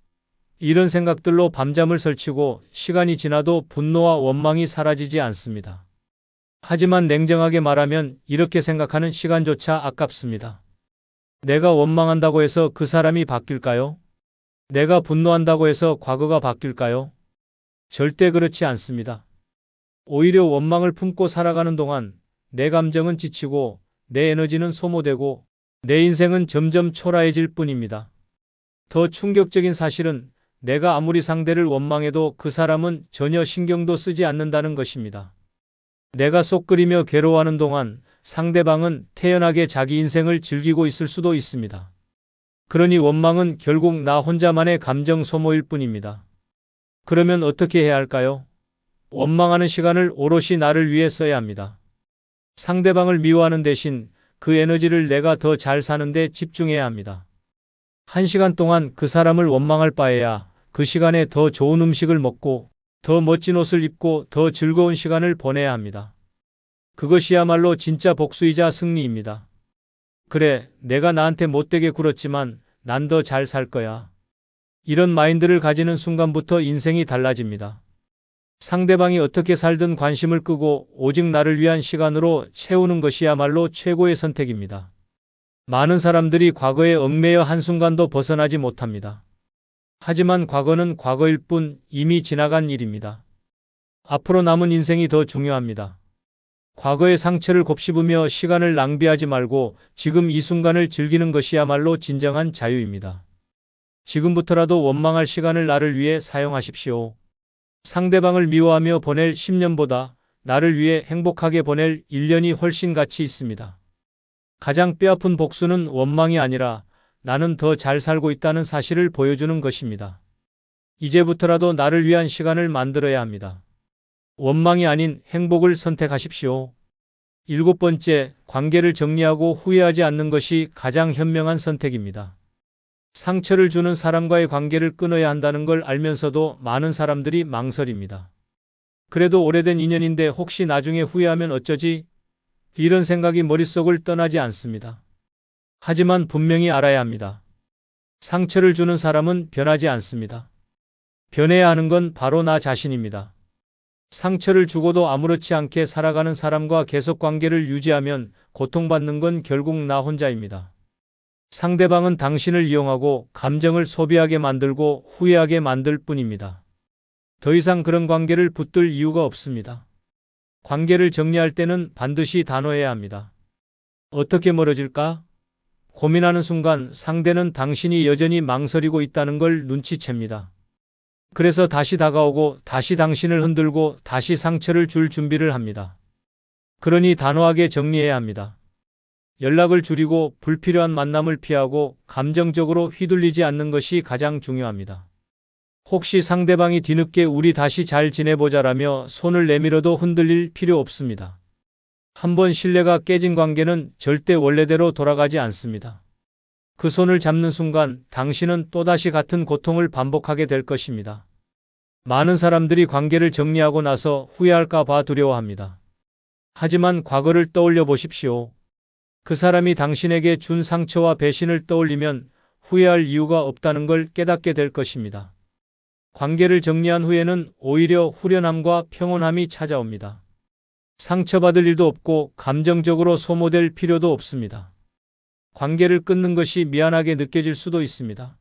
이런 생각들로 밤잠을 설치고 시간이 지나도 분노와 원망이 사라지지 않습니다. 하지만 냉정하게 말하면 이렇게 생각하는 시간조차 아깝습니다. 내가 원망한다고 해서 그 사람이 바뀔까요? 내가 분노한다고 해서 과거가 바뀔까요? 절대 그렇지 않습니다. 오히려 원망을 품고 살아가는 동안 내 감정은 지치고 내 에너지는 소모되고 내 인생은 점점 초라해질 뿐입니다. 더 충격적인 사실은 내가 아무리 상대를 원망해도 그 사람은 전혀 신경도 쓰지 않는다는 것입니다. 내가 속 끓이며 괴로워하는 동안 상대방은 태연하게 자기 인생을 즐기고 있을 수도 있습니다. 그러니 원망은 결국 나 혼자만의 감정 소모일 뿐입니다. 그러면 어떻게 해야 할까요? 원망하는 시간을 오롯이 나를 위해 써야 합니다. 상대방을 미워하는 대신 그 에너지를 내가 더 잘 사는데 집중해야 합니다. 1시간 동안 그 사람을 원망할 바에야 그 시간에 더 좋은 음식을 먹고 더 멋진 옷을 입고 더 즐거운 시간을 보내야 합니다. 그것이야말로 진짜 복수이자 승리입니다. 그래, 내가 나한테 못되게 굴었지만 난 더 잘 살 거야. 이런 마인드를 가지는 순간부터 인생이 달라집니다. 상대방이 어떻게 살든 관심을 끄고 오직 나를 위한 시간으로 채우는 것이야말로 최고의 선택입니다. 많은 사람들이 과거에 얽매여 한순간도 벗어나지 못합니다. 하지만 과거는 과거일 뿐 이미 지나간 일입니다. 앞으로 남은 인생이 더 중요합니다. 과거의 상처를 곱씹으며 시간을 낭비하지 말고 지금 이 순간을 즐기는 것이야말로 진정한 자유입니다. 지금부터라도 원망할 시간을 나를 위해 사용하십시오. 상대방을 미워하며 보낼 10년보다 나를 위해 행복하게 보낼 1년이 훨씬 가치 있습니다. 가장 뼈아픈 복수는 원망이 아니라 나는 더 잘 살고 있다는 사실을 보여주는 것입니다. 이제부터라도 나를 위한 시간을 만들어야 합니다. 원망이 아닌 행복을 선택하십시오. 7번째, 관계를 정리하고 후회하지 않는 것이 가장 현명한 선택입니다. 상처를 주는 사람과의 관계를 끊어야 한다는 걸 알면서도 많은 사람들이 망설입니다. 그래도 오래된 인연인데 혹시 나중에 후회하면 어쩌지? 이런 생각이 머릿속을 떠나지 않습니다. 하지만 분명히 알아야 합니다. 상처를 주는 사람은 변하지 않습니다. 변해야 하는 건 바로 나 자신입니다. 상처를 주고도 아무렇지 않게 살아가는 사람과 계속 관계를 유지하면 고통받는 건 결국 나 혼자입니다. 상대방은 당신을 이용하고 감정을 소비하게 만들고 후회하게 만들 뿐입니다. 더 이상 그런 관계를 붙들 이유가 없습니다. 관계를 정리할 때는 반드시 단호해야 합니다. 어떻게 멀어질까? 고민하는 순간 상대는 당신이 여전히 망설이고 있다는 걸 눈치챕니다. 그래서 다시 다가오고 다시 당신을 흔들고 다시 상처를 줄 준비를 합니다. 그러니 단호하게 정리해야 합니다. 연락을 줄이고 불필요한 만남을 피하고 감정적으로 휘둘리지 않는 것이 가장 중요합니다. 혹시 상대방이 뒤늦게 우리 다시 잘 지내보자라며 손을 내밀어도 흔들릴 필요 없습니다. 한번 신뢰가 깨진 관계는 절대 원래대로 돌아가지 않습니다. 그 손을 잡는 순간 당신은 또다시 같은 고통을 반복하게 될 것입니다. 많은 사람들이 관계를 정리하고 나서 후회할까 봐 두려워합니다. 하지만 과거를 떠올려 보십시오. 그 사람이 당신에게 준 상처와 배신을 떠올리면 후회할 이유가 없다는 걸 깨닫게 될 것입니다. 관계를 정리한 후에는 오히려 후련함과 평온함이 찾아옵니다. 상처받을 일도 없고 감정적으로 소모될 필요도 없습니다. 관계를 끊는 것이 미안하게 느껴질 수도 있습니다.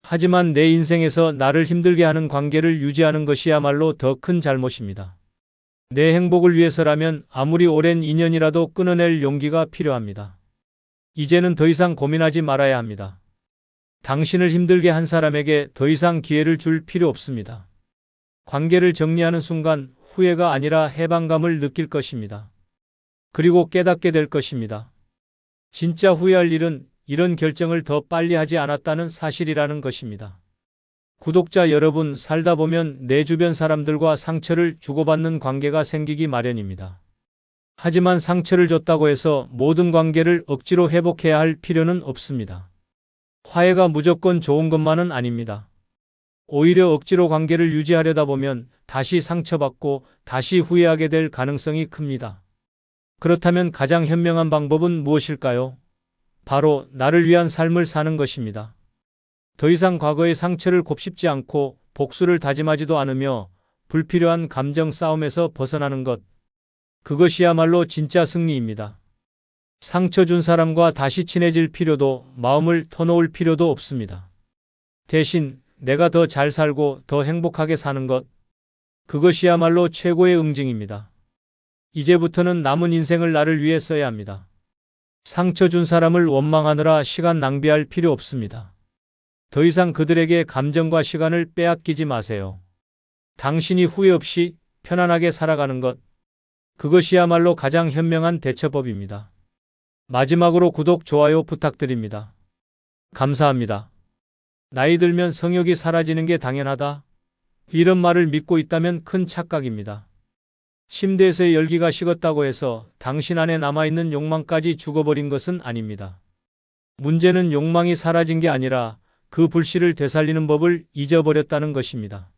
하지만 내 인생에서 나를 힘들게 하는 관계를 유지하는 것이야말로 더 큰 잘못입니다. 내 행복을 위해서라면 아무리 오랜 인연이라도 끊어낼 용기가 필요합니다. 이제는 더 이상 고민하지 말아야 합니다. 당신을 힘들게 한 사람에게 더 이상 기회를 줄 필요 없습니다. 관계를 정리하는 순간 후회가 아니라 해방감을 느낄 것입니다. 그리고 깨닫게 될 것입니다. 진짜 후회할 일은 이런 결정을 더 빨리 하지 않았다는 사실이라는 것입니다. 구독자 여러분, 살다 보면 내 주변 사람들과 상처를 주고받는 관계가 생기기 마련입니다. 하지만 상처를 줬다고 해서 모든 관계를 억지로 회복해야 할 필요는 없습니다. 화해가 무조건 좋은 것만은 아닙니다. 오히려 억지로 관계를 유지하려다 보면 다시 상처받고 다시 후회하게 될 가능성이 큽니다. 그렇다면 가장 현명한 방법은 무엇일까요? 바로 나를 위한 삶을 사는 것입니다. 더 이상 과거의 상처를 곱씹지 않고 복수를 다짐하지도 않으며 불필요한 감정 싸움에서 벗어나는 것. 그것이야말로 진짜 승리입니다. 상처 준 사람과 다시 친해질 필요도 마음을 터놓을 필요도 없습니다. 대신 내가 더 잘 살고 더 행복하게 사는 것. 그것이야말로 최고의 응징입니다. 이제부터는 남은 인생을 나를 위해 써야 합니다. 상처 준 사람을 원망하느라 시간 낭비할 필요 없습니다. 더 이상 그들에게 감정과 시간을 빼앗기지 마세요. 당신이 후회 없이 편안하게 살아가는 것. 그것이야말로 가장 현명한 대처법입니다. 마지막으로 구독, 좋아요 부탁드립니다. 감사합니다. 나이 들면 성욕이 사라지는 게 당연하다. 이런 말을 믿고 있다면 큰 착각입니다. 침대에서의 열기가 식었다고 해서 당신 안에 남아있는 욕망까지 죽어버린 것은 아닙니다. 문제는 욕망이 사라진 게 아니라 그 불씨를 되살리는 법을 잊어버렸다는 것입니다.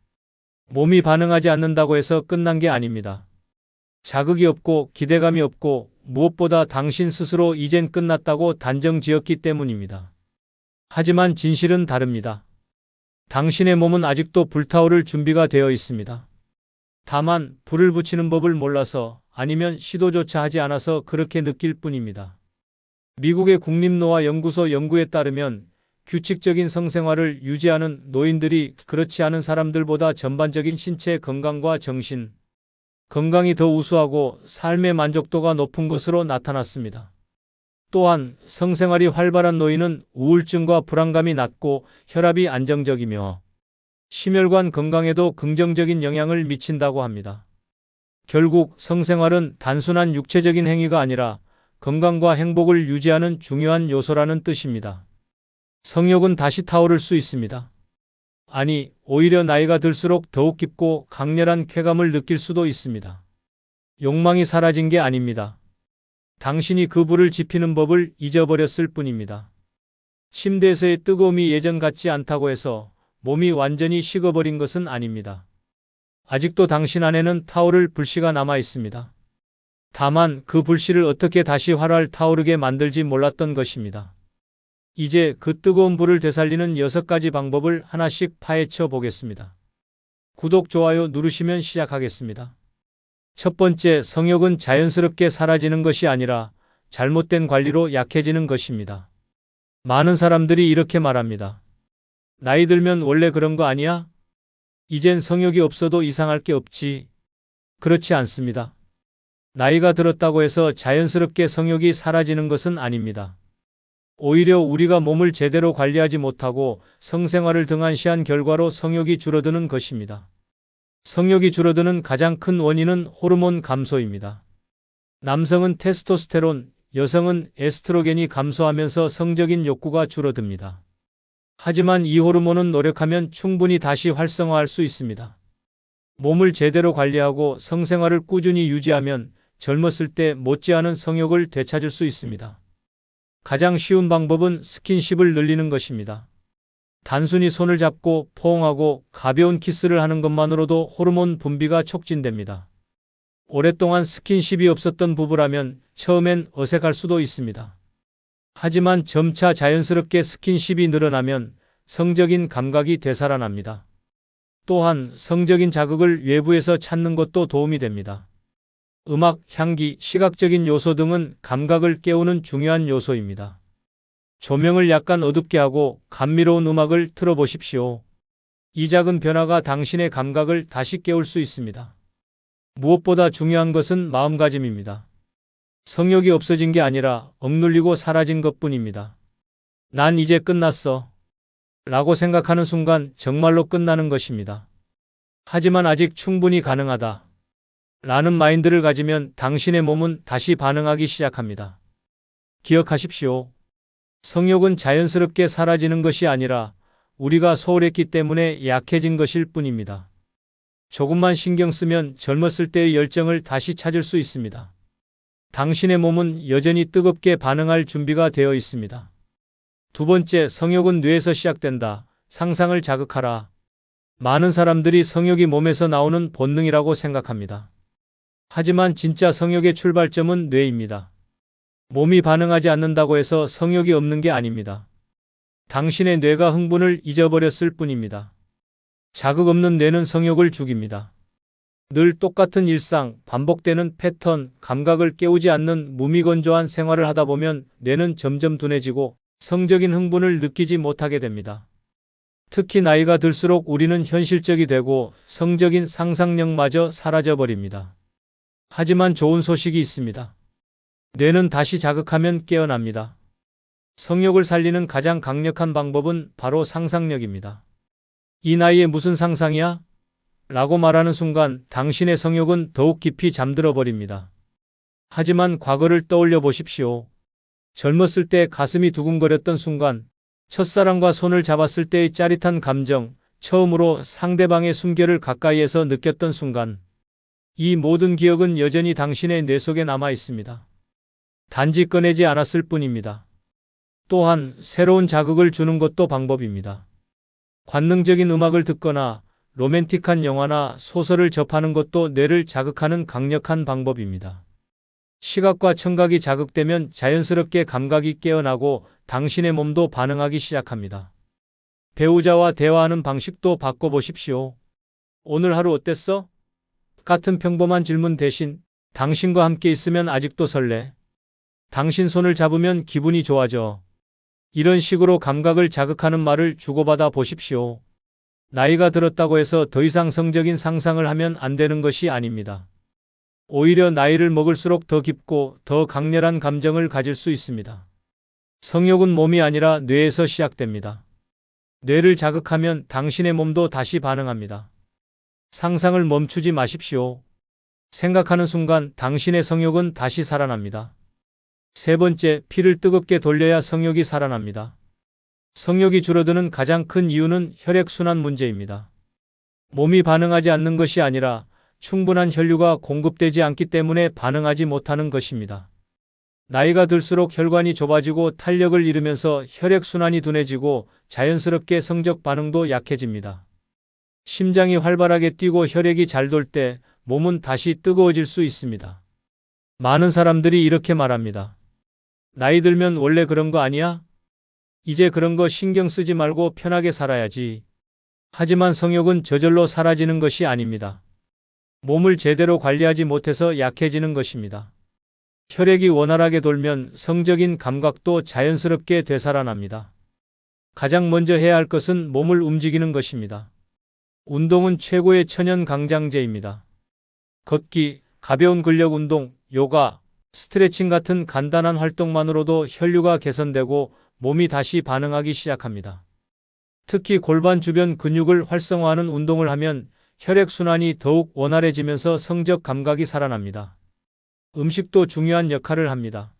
몸이 반응하지 않는다고 해서 끝난 게 아닙니다. 자극이 없고 기대감이 없고 무엇보다 당신 스스로 이젠 끝났다고 단정 지었기 때문입니다. 하지만 진실은 다릅니다. 당신의 몸은 아직도 불타오를 준비가 되어 있습니다. 다만 불을 붙이는 법을 몰라서 아니면 시도조차 하지 않아서 그렇게 느낄 뿐입니다. 미국의 국립노화연구소 연구에 따르면 규칙적인 성생활을 유지하는 노인들이 그렇지 않은 사람들보다 전반적인 신체 건강과 정신 건강이 더 우수하고 삶의 만족도가 높은 것으로 나타났습니다. 또한 성생활이 활발한 노인은 우울증과 불안감이 낮고 혈압이 안정적이며 심혈관 건강에도 긍정적인 영향을 미친다고 합니다. 결국 성생활은 단순한 육체적인 행위가 아니라 건강과 행복을 유지하는 중요한 요소라는 뜻입니다. 성욕은 다시 타오를 수 있습니다. 아니, 오히려 나이가 들수록 더욱 깊고 강렬한 쾌감을 느낄 수도 있습니다. 욕망이 사라진 게 아닙니다. 당신이 그 불을 지피는 법을 잊어버렸을 뿐입니다. 침대에서의 뜨거움이 예전 같지 않다고 해서 몸이 완전히 식어버린 것은 아닙니다. 아직도 당신 안에는 타오를 불씨가 남아 있습니다. 다만 그 불씨를 어떻게 다시 활활 타오르게 만들지 몰랐던 것입니다. 이제 그 뜨거운 불을 되살리는 6가지 방법을 하나씩 파헤쳐 보겠습니다. 구독, 좋아요 누르시면 시작하겠습니다. 첫 번째, 성욕은 자연스럽게 사라지는 것이 아니라 잘못된 관리로 약해지는 것입니다. 많은 사람들이 이렇게 말합니다. 나이 들면 원래 그런 거 아니야? 이젠 성욕이 없어도 이상할 게 없지. 그렇지 않습니다. 나이가 들었다고 해서 자연스럽게 성욕이 사라지는 것은 아닙니다. 오히려 우리가 몸을 제대로 관리하지 못하고 성생활을 등한시한 결과로 성욕이 줄어드는 것입니다. 성욕이 줄어드는 가장 큰 원인은 호르몬 감소입니다. 남성은 테스토스테론, 여성은 에스트로겐이 감소하면서 성적인 욕구가 줄어듭니다. 하지만 이 호르몬은 노력하면 충분히 다시 활성화할 수 있습니다. 몸을 제대로 관리하고 성생활을 꾸준히 유지하면 젊었을 때 못지않은 성욕을 되찾을 수 있습니다. 가장 쉬운 방법은 스킨십을 늘리는 것입니다. 단순히 손을 잡고 포옹하고 가벼운 키스를 하는 것만으로도 호르몬 분비가 촉진됩니다. 오랫동안 스킨십이 없었던 부부라면 처음엔 어색할 수도 있습니다. 하지만 점차 자연스럽게 스킨십이 늘어나면 성적인 감각이 되살아납니다. 또한 성적인 자극을 외부에서 찾는 것도 도움이 됩니다. 음악, 향기, 시각적인 요소 등은 감각을 깨우는 중요한 요소입니다. 조명을 약간 어둡게 하고 감미로운 음악을 틀어보십시오. 이 작은 변화가 당신의 감각을 다시 깨울 수 있습니다. 무엇보다 중요한 것은 마음가짐입니다. 성욕이 없어진 게 아니라 억눌리고 사라진 것뿐입니다. 난 이제 끝났어. 라고 생각하는 순간 정말로 끝나는 것입니다. 하지만 아직 충분히 가능하다. 라는 마인드를 가지면 당신의 몸은 다시 반응하기 시작합니다. 기억하십시오. 성욕은 자연스럽게 사라지는 것이 아니라 우리가 소홀했기 때문에 약해진 것일 뿐입니다. 조금만 신경 쓰면 젊었을 때의 열정을 다시 찾을 수 있습니다. 당신의 몸은 여전히 뜨겁게 반응할 준비가 되어 있습니다. 두 번째, 성욕은 뇌에서 시작된다. 상상을 자극하라. 많은 사람들이 성욕이 몸에서 나오는 본능이라고 생각합니다. 하지만 진짜 성욕의 출발점은 뇌입니다. 몸이 반응하지 않는다고 해서 성욕이 없는 게 아닙니다. 당신의 뇌가 흥분을 잊어버렸을 뿐입니다. 자극 없는 뇌는 성욕을 죽입니다. 늘 똑같은 일상, 반복되는 패턴, 감각을 깨우지 않는 무미건조한 생활을 하다 보면 뇌는 점점 둔해지고 성적인 흥분을 느끼지 못하게 됩니다. 특히 나이가 들수록 우리는 현실적이 되고 성적인 상상력마저 사라져버립니다. 하지만 좋은 소식이 있습니다. 뇌는 다시 자극하면 깨어납니다. 성욕을 살리는 가장 강력한 방법은 바로 상상력입니다. 이 나이에 무슨 상상이야? 라고 말하는 순간 당신의 성욕은 더욱 깊이 잠들어 버립니다. 하지만 과거를 떠올려 보십시오. 젊었을 때 가슴이 두근거렸던 순간, 첫사랑과 손을 잡았을 때의 짜릿한 감정, 처음으로 상대방의 숨결을 가까이에서 느꼈던 순간, 이 모든 기억은 여전히 당신의 뇌 속에 남아 있습니다. 단지 꺼내지 않았을 뿐입니다. 또한 새로운 자극을 주는 것도 방법입니다. 관능적인 음악을 듣거나 로맨틱한 영화나 소설을 접하는 것도 뇌를 자극하는 강력한 방법입니다. 시각과 청각이 자극되면 자연스럽게 감각이 깨어나고 당신의 몸도 반응하기 시작합니다. 배우자와 대화하는 방식도 바꿔보십시오. 오늘 하루 어땠어? 같은 평범한 질문 대신 당신과 함께 있으면 아직도 설레. 당신 손을 잡으면 기분이 좋아져. 이런 식으로 감각을 자극하는 말을 주고받아 보십시오. 나이가 들었다고 해서 더 이상 성적인 상상을 하면 안 되는 것이 아닙니다. 오히려 나이를 먹을수록 더 깊고 더 강렬한 감정을 가질 수 있습니다. 성욕은 몸이 아니라 뇌에서 시작됩니다. 뇌를 자극하면 당신의 몸도 다시 반응합니다. 상상을 멈추지 마십시오. 생각하는 순간 당신의 성욕은 다시 살아납니다. 세 번째, 피를 뜨겁게 돌려야 성욕이 살아납니다. 성욕이 줄어드는 가장 큰 이유는 혈액순환 문제입니다. 몸이 반응하지 않는 것이 아니라 충분한 혈류가 공급되지 않기 때문에 반응하지 못하는 것입니다. 나이가 들수록 혈관이 좁아지고 탄력을 잃으면서 혈액순환이 둔해지고 자연스럽게 성적 반응도 약해집니다. 심장이 활발하게 뛰고 혈액이 잘 돌 때 몸은 다시 뜨거워질 수 있습니다. 많은 사람들이 이렇게 말합니다. 나이 들면 원래 그런 거 아니야? 이제 그런 거 신경 쓰지 말고 편하게 살아야지. 하지만 성욕은 저절로 사라지는 것이 아닙니다. 몸을 제대로 관리하지 못해서 약해지는 것입니다. 혈액이 원활하게 돌면 성적인 감각도 자연스럽게 되살아납니다. 가장 먼저 해야 할 것은 몸을 움직이는 것입니다. 운동은 최고의 천연 강장제입니다. 걷기, 가벼운 근력 운동, 요가, 스트레칭 같은 간단한 활동만으로도 혈류가 개선되고 몸이 다시 반응하기 시작합니다. 특히 골반 주변 근육을 활성화하는 운동을 하면 혈액순환이 더욱 원활해지면서 성적 감각이 살아납니다. 음식도 중요한 역할을 합니다.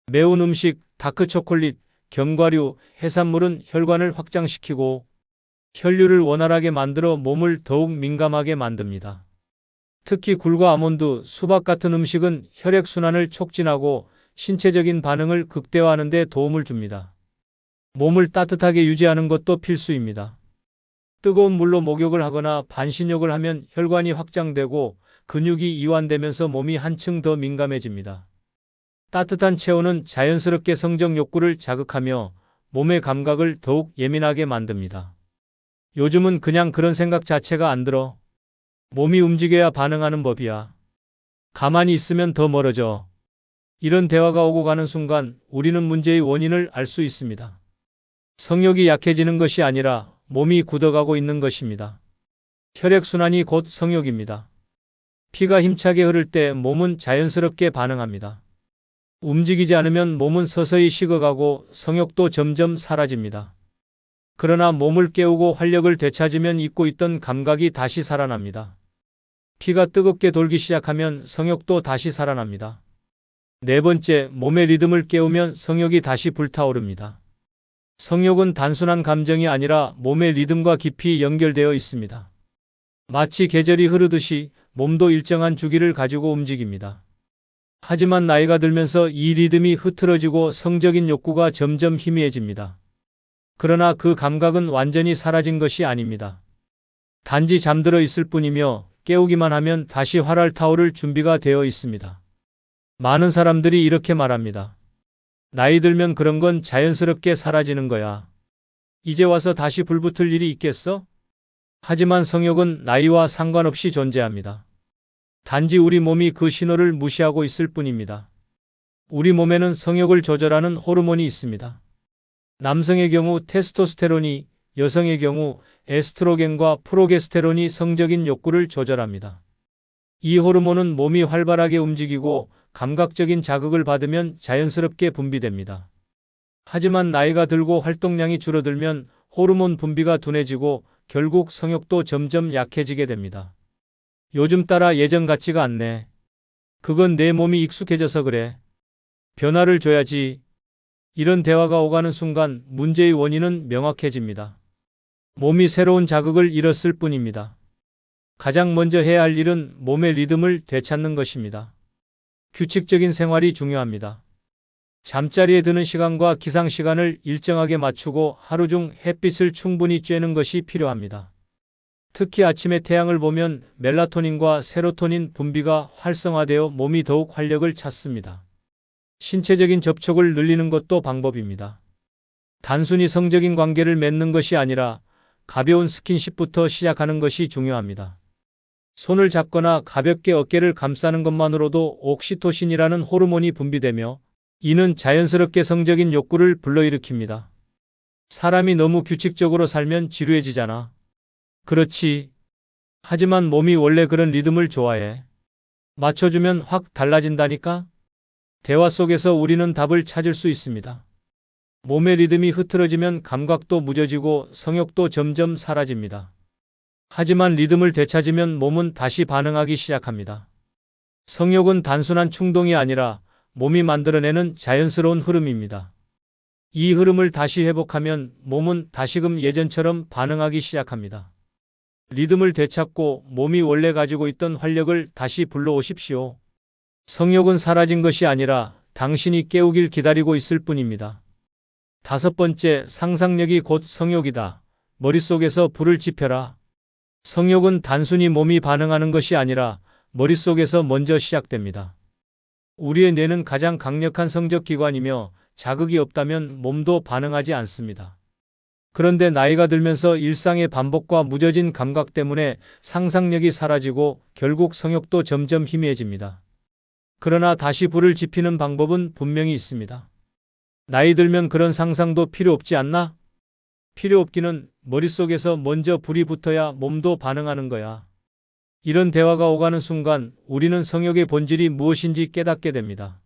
매운 음식, 다크 초콜릿, 견과류, 해산물은 혈관을 확장시키고 혈류를 원활하게 만들어 몸을 더욱 민감하게 만듭니다. 특히 굴과 아몬드, 수박 같은 음식은 혈액순환을 촉진하고 신체적인 반응을 극대화하는 데 도움을 줍니다. 몸을 따뜻하게 유지하는 것도 필수입니다. 뜨거운 물로 목욕을 하거나 반신욕을 하면 혈관이 확장되고 근육이 이완되면서 몸이 한층 더 민감해집니다. 따뜻한 체온은 자연스럽게 성적 욕구를 자극하며 몸의 감각을 더욱 예민하게 만듭니다. 요즘은 그냥 그런 생각 자체가 안 들어. 몸이 움직여야 반응하는 법이야. 가만히 있으면 더 멀어져. 이런 대화가 오고 가는 순간 우리는 문제의 원인을 알 수 있습니다. 성욕이 약해지는 것이 아니라 몸이 굳어가고 있는 것입니다. 혈액순환이 곧 성욕입니다. 피가 힘차게 흐를 때 몸은 자연스럽게 반응합니다. 움직이지 않으면 몸은 서서히 식어가고 성욕도 점점 사라집니다. 그러나 몸을 깨우고 활력을 되찾으면 잊고 있던 감각이 다시 살아납니다. 피가 뜨겁게 돌기 시작하면 성욕도 다시 살아납니다. 네 번째, 몸의 리듬을 깨우면 성욕이 다시 불타오릅니다. 성욕은 단순한 감정이 아니라 몸의 리듬과 깊이 연결되어 있습니다. 마치 계절이 흐르듯이 몸도 일정한 주기를 가지고 움직입니다. 하지만 나이가 들면서 이 리듬이 흐트러지고 성적인 욕구가 점점 희미해집니다. 그러나 그 감각은 완전히 사라진 것이 아닙니다. 단지 잠들어 있을 뿐이며 깨우기만 하면 다시 활활 타오를 준비가 되어 있습니다. 많은 사람들이 이렇게 말합니다. 나이 들면 그런 건 자연스럽게 사라지는 거야. 이제 와서 다시 불붙을 일이 있겠어? 하지만 성욕은 나이와 상관없이 존재합니다. 단지 우리 몸이 그 신호를 무시하고 있을 뿐입니다. 우리 몸에는 성욕을 조절하는 호르몬이 있습니다. 남성의 경우 테스토스테론이, 여성의 경우 에스트로겐과 프로게스테론이 성적인 욕구를 조절합니다. 이 호르몬은 몸이 활발하게 움직이고 감각적인 자극을 받으면 자연스럽게 분비됩니다. 하지만 나이가 들고 활동량이 줄어들면 호르몬 분비가 둔해지고 결국 성욕도 점점 약해지게 됩니다. 요즘 따라 예전 같지가 않네. 그건 내 몸이 익숙해져서 그래. 변화를 줘야지. 이런 대화가 오가는 순간 문제의 원인은 명확해집니다. 몸이 새로운 자극을 잃었을 뿐입니다. 가장 먼저 해야 할 일은 몸의 리듬을 되찾는 것입니다. 규칙적인 생활이 중요합니다. 잠자리에 드는 시간과 기상 시간을 일정하게 맞추고 하루 중 햇빛을 충분히 쬐는 것이 필요합니다. 특히 아침에 태양을 보면 멜라토닌과 세로토닌 분비가 활성화되어 몸이 더욱 활력을 찾습니다. 신체적인 접촉을 늘리는 것도 방법입니다. 단순히 성적인 관계를 맺는 것이 아니라 가벼운 스킨십부터 시작하는 것이 중요합니다. 손을 잡거나 가볍게 어깨를 감싸는 것만으로도 옥시토신이라는 호르몬이 분비되며 이는 자연스럽게 성적인 욕구를 불러일으킵니다. 사람이 너무 규칙적으로 살면 지루해지잖아. 그렇지. 하지만 몸이 원래 그런 리듬을 좋아해. 맞춰주면 확 달라진다니까? 대화 속에서 우리는 답을 찾을 수 있습니다. 몸의 리듬이 흐트러지면 감각도 무뎌지고 성욕도 점점 사라집니다. 하지만 리듬을 되찾으면 몸은 다시 반응하기 시작합니다. 성욕은 단순한 충동이 아니라 몸이 만들어내는 자연스러운 흐름입니다. 이 흐름을 다시 회복하면 몸은 다시금 예전처럼 반응하기 시작합니다. 리듬을 되찾고 몸이 원래 가지고 있던 활력을 다시 불러오십시오. 성욕은 사라진 것이 아니라 당신이 깨우길 기다리고 있을 뿐입니다. 다섯 번째, 상상력이 곧 성욕이다. 머릿속에서 불을 지펴라. 성욕은 단순히 몸이 반응하는 것이 아니라 머릿속에서 먼저 시작됩니다. 우리의 뇌는 가장 강력한 성적 기관이며 자극이 없다면 몸도 반응하지 않습니다. 그런데 나이가 들면서 일상의 반복과 무뎌진 감각 때문에 상상력이 사라지고 결국 성욕도 점점 희미해집니다. 그러나 다시 불을 지피는 방법은 분명히 있습니다. 나이 들면 그런 상상도 필요 없지 않나? 필요 없기는 머릿속에서 먼저 불이 붙어야 몸도 반응하는 거야. 이런 대화가 오가는 순간 우리는 성욕의 본질이 무엇인지 깨닫게 됩니다.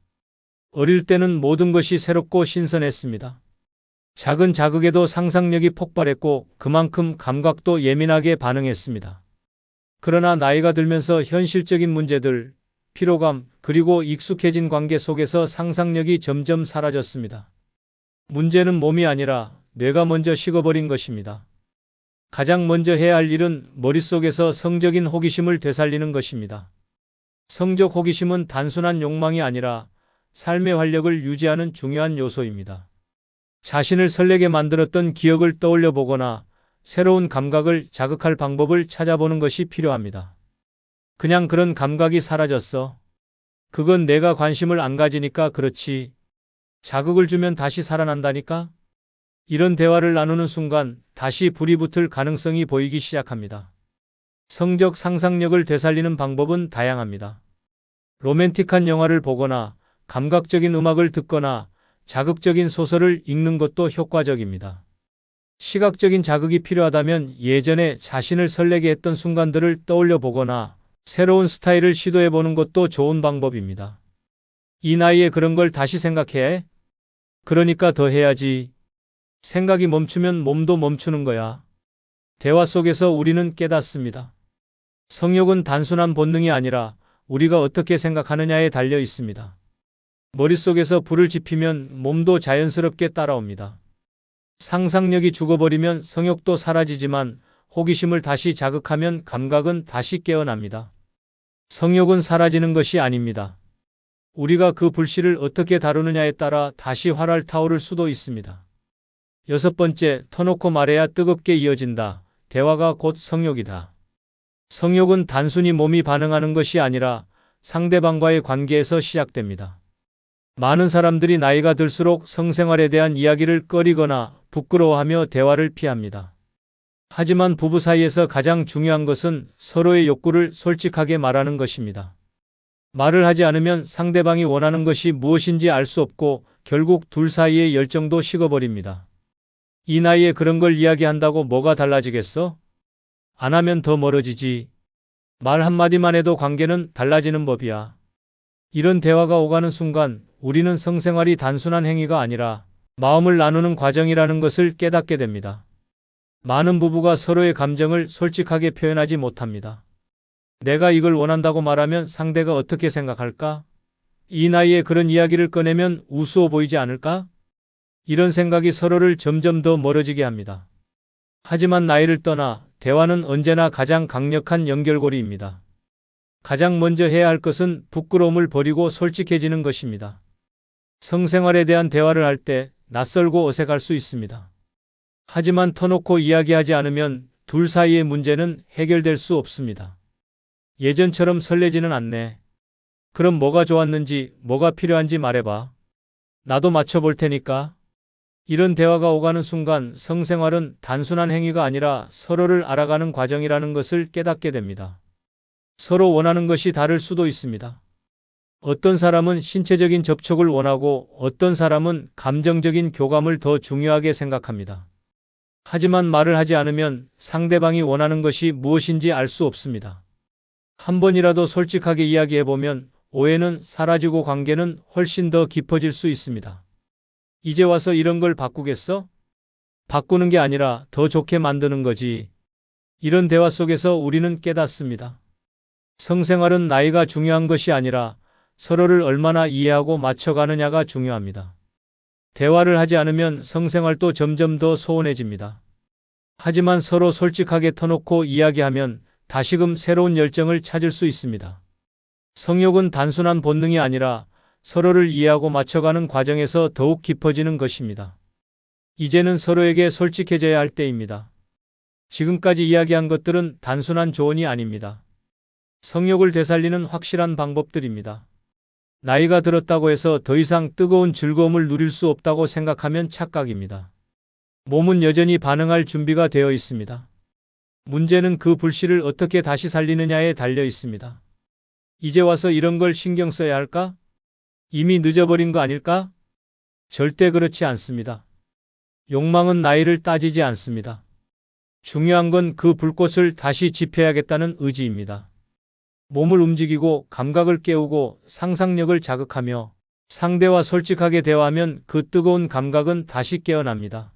어릴 때는 모든 것이 새롭고 신선했습니다. 작은 자극에도 상상력이 폭발했고 그만큼 감각도 예민하게 반응했습니다. 그러나 나이가 들면서 현실적인 문제들, 피로감, 그리고 익숙해진 관계 속에서 상상력이 점점 사라졌습니다. 문제는 몸이 아니라 뇌가 먼저 식어버린 것입니다. 가장 먼저 해야 할 일은 머릿속에서 성적인 호기심을 되살리는 것입니다. 성적 호기심은 단순한 욕망이 아니라 삶의 활력을 유지하는 중요한 요소입니다. 자신을 설레게 만들었던 기억을 떠올려 보거나 새로운 감각을 자극할 방법을 찾아보는 것이 필요합니다. 그냥 그런 감각이 사라졌어. 그건 내가 관심을 안 가지니까 그렇지. 자극을 주면 다시 살아난다니까? 이런 대화를 나누는 순간 다시 불이 붙을 가능성이 보이기 시작합니다. 성적 상상력을 되살리는 방법은 다양합니다. 로맨틱한 영화를 보거나 감각적인 음악을 듣거나 자극적인 소설을 읽는 것도 효과적입니다. 시각적인 자극이 필요하다면 예전에 자신을 설레게 했던 순간들을 떠올려 보거나 새로운 스타일을 시도해 보는 것도 좋은 방법입니다. 이 나이에 그런 걸 다시 생각해? 그러니까 더 해야지. 생각이 멈추면 몸도 멈추는 거야. 대화 속에서 우리는 깨닫습니다. 성욕은 단순한 본능이 아니라 우리가 어떻게 생각하느냐에 달려 있습니다. 머릿속에서 불을 지피면 몸도 자연스럽게 따라옵니다. 상상력이 죽어버리면 성욕도 사라지지만 호기심을 다시 자극하면 감각은 다시 깨어납니다. 성욕은 사라지는 것이 아닙니다. 우리가 그 불씨를 어떻게 다루느냐에 따라 다시 활활 타오를 수도 있습니다. 6번째, 터놓고 말해야 뜨겁게 이어진다. 대화가 곧 성욕이다. 성욕은 단순히 몸이 반응하는 것이 아니라 상대방과의 관계에서 시작됩니다. 많은 사람들이 나이가 들수록 성생활에 대한 이야기를 꺼리거나 부끄러워하며 대화를 피합니다. 하지만 부부 사이에서 가장 중요한 것은 서로의 욕구를 솔직하게 말하는 것입니다. 말을 하지 않으면 상대방이 원하는 것이 무엇인지 알 수 없고 결국 둘 사이의 열정도 식어버립니다. 이 나이에 그런 걸 이야기한다고 뭐가 달라지겠어? 안 하면 더 멀어지지. 말 한마디만 해도 관계는 달라지는 법이야. 이런 대화가 오가는 순간 우리는 성생활이 단순한 행위가 아니라 마음을 나누는 과정이라는 것을 깨닫게 됩니다. 많은 부부가 서로의 감정을 솔직하게 표현하지 못합니다. 내가 이걸 원한다고 말하면 상대가 어떻게 생각할까? 이 나이에 그런 이야기를 꺼내면 우스워 보이지 않을까? 이런 생각이 서로를 점점 더 멀어지게 합니다. 하지만 나이를 떠나 대화는 언제나 가장 강력한 연결고리입니다. 가장 먼저 해야 할 것은 부끄러움을 버리고 솔직해지는 것입니다. 성생활에 대한 대화를 할 때 낯설고 어색할 수 있습니다. 하지만 터놓고 이야기하지 않으면 둘 사이의 문제는 해결될 수 없습니다. 예전처럼 설레지는 않네. 그럼 뭐가 좋았는지, 뭐가 필요한지 말해봐. 나도 맞춰볼 테니까. 이런 대화가 오가는 순간 성생활은 단순한 행위가 아니라 서로를 알아가는 과정이라는 것을 깨닫게 됩니다. 서로 원하는 것이 다를 수도 있습니다. 어떤 사람은 신체적인 접촉을 원하고 어떤 사람은 감정적인 교감을 더 중요하게 생각합니다. 하지만 말을 하지 않으면 상대방이 원하는 것이 무엇인지 알 수 없습니다. 한 번이라도 솔직하게 이야기해보면 오해는 사라지고 관계는 훨씬 더 깊어질 수 있습니다. 이제 와서 이런 걸 바꾸겠어? 바꾸는 게 아니라 더 좋게 만드는 거지. 이런 대화 속에서 우리는 깨닫습니다. 성생활은 나이가 중요한 것이 아니라 서로를 얼마나 이해하고 맞춰가느냐가 중요합니다. 대화를 하지 않으면 성생활도 점점 더 소원해집니다. 하지만 서로 솔직하게 터놓고 이야기하면 다시금 새로운 열정을 찾을 수 있습니다. 성욕은 단순한 본능이 아니라 서로를 이해하고 맞춰가는 과정에서 더욱 깊어지는 것입니다. 이제는 서로에게 솔직해져야 할 때입니다. 지금까지 이야기한 것들은 단순한 조언이 아닙니다. 성욕을 되살리는 확실한 방법들입니다. 나이가 들었다고 해서 더 이상 뜨거운 즐거움을 누릴 수 없다고 생각하면 착각입니다. 몸은 여전히 반응할 준비가 되어 있습니다. 문제는 그 불씨를 어떻게 다시 살리느냐에 달려 있습니다. 이제 와서 이런 걸 신경 써야 할까? 이미 늦어버린 거 아닐까? 절대 그렇지 않습니다. 욕망은 나이를 따지지 않습니다. 중요한 건 그 불꽃을 다시 지펴야겠다는 의지입니다. 몸을 움직이고 감각을 깨우고 상상력을 자극하며 상대와 솔직하게 대화하면 그 뜨거운 감각은 다시 깨어납니다.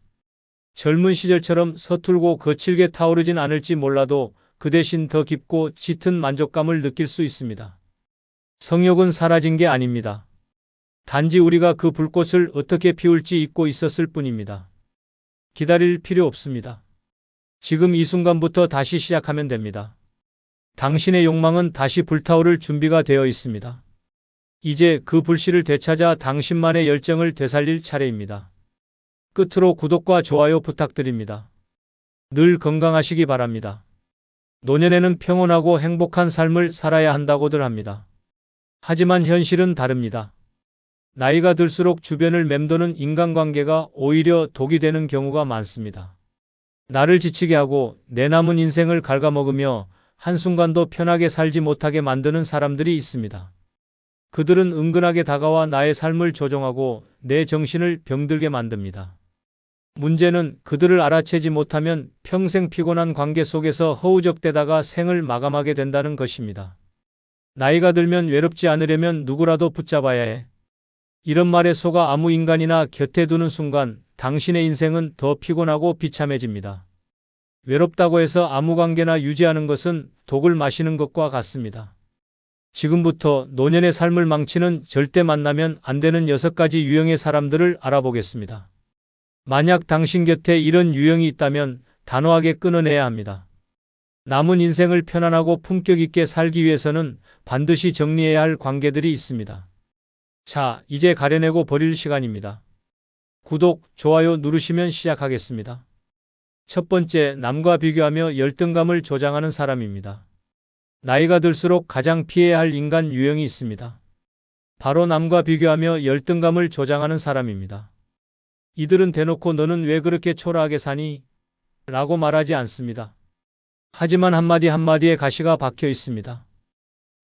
젊은 시절처럼 서툴고 거칠게 타오르진 않을지 몰라도 그 대신 더 깊고 짙은 만족감을 느낄 수 있습니다. 성욕은 사라진 게 아닙니다. 단지 우리가 그 불꽃을 어떻게 피울지 잊고 있었을 뿐입니다. 기다릴 필요 없습니다. 지금 이 순간부터 다시 시작하면 됩니다. 당신의 욕망은 다시 불타오를 준비가 되어 있습니다. 이제 그 불씨를 되찾아 당신만의 열정을 되살릴 차례입니다. 끝으로 구독과 좋아요 부탁드립니다. 늘 건강하시기 바랍니다. 노년에는 평온하고 행복한 삶을 살아야 한다고들 합니다. 하지만 현실은 다릅니다. 나이가 들수록 주변을 맴도는 인간관계가 오히려 독이 되는 경우가 많습니다. 나를 지치게 하고 내 남은 인생을 갉아먹으며 한순간도 편하게 살지 못하게 만드는 사람들이 있습니다. 그들은 은근하게 다가와 나의 삶을 조종하고 내 정신을 병들게 만듭니다. 문제는 그들을 알아채지 못하면 평생 피곤한 관계 속에서 허우적대다가 생을 마감하게 된다는 것입니다. 나이가 들면 외롭지 않으려면 누구라도 붙잡아야 해. 이런 말에 속아 아무 인간이나 곁에 두는 순간 당신의 인생은 더 피곤하고 비참해집니다. 외롭다고 해서 아무 관계나 유지하는 것은 독을 마시는 것과 같습니다. 지금부터 노년의 삶을 망치는 절대 만나면 안 되는 6가지 유형의 사람들을 알아보겠습니다. 만약 당신 곁에 이런 유형이 있다면 단호하게 끊어내야 합니다. 남은 인생을 편안하고 품격 있게 살기 위해서는 반드시 정리해야 할 관계들이 있습니다. 자, 이제 가려내고 버릴 시간입니다. 구독, 좋아요 누르시면 시작하겠습니다. 첫 번째, 남과 비교하며 열등감을 조장하는 사람입니다. 나이가 들수록 가장 피해야 할 인간 유형이 있습니다. 바로 남과 비교하며 열등감을 조장하는 사람입니다. 이들은 대놓고 너는 왜 그렇게 초라하게 사니? 라고 말하지 않습니다. 하지만 한마디 한마디에 가시가 박혀 있습니다.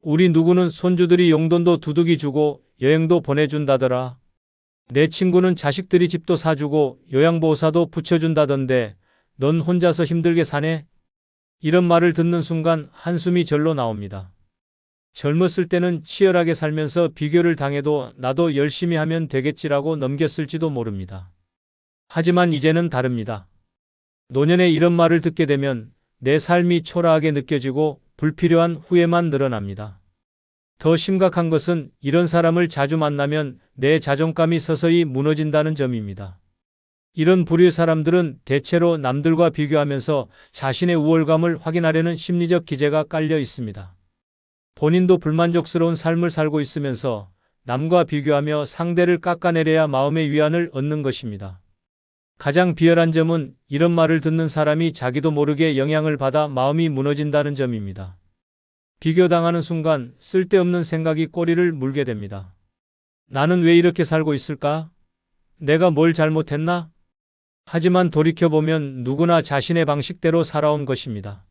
우리 누구는 손주들이 용돈도 두둑이 주고 여행도 보내준다더라. 내 친구는 자식들이 집도 사주고 요양보호사도 붙여준다던데 넌 혼자서 힘들게 사네? 이런 말을 듣는 순간 한숨이 절로 나옵니다. 젊었을 때는 치열하게 살면서 비교를 당해도 나도 열심히 하면 되겠지라고 넘겼을지도 모릅니다. 하지만 이제는 다릅니다. 노년에 이런 말을 듣게 되면 내 삶이 초라하게 느껴지고 불필요한 후회만 늘어납니다. 더 심각한 것은 이런 사람을 자주 만나면 내 자존감이 서서히 무너진다는 점입니다. 이런 부류의 사람들은 대체로 남들과 비교하면서 자신의 우월감을 확인하려는 심리적 기제가 깔려 있습니다. 본인도 불만족스러운 삶을 살고 있으면서 남과 비교하며 상대를 깎아내려야 마음의 위안을 얻는 것입니다. 가장 비열한 점은 이런 말을 듣는 사람이 자기도 모르게 영향을 받아 마음이 무너진다는 점입니다. 비교당하는 순간 쓸데없는 생각이 꼬리를 물게 됩니다. 나는 왜 이렇게 살고 있을까? 내가 뭘 잘못했나? 하지만 돌이켜보면 누구나 자신의 방식대로 살아온 것입니다.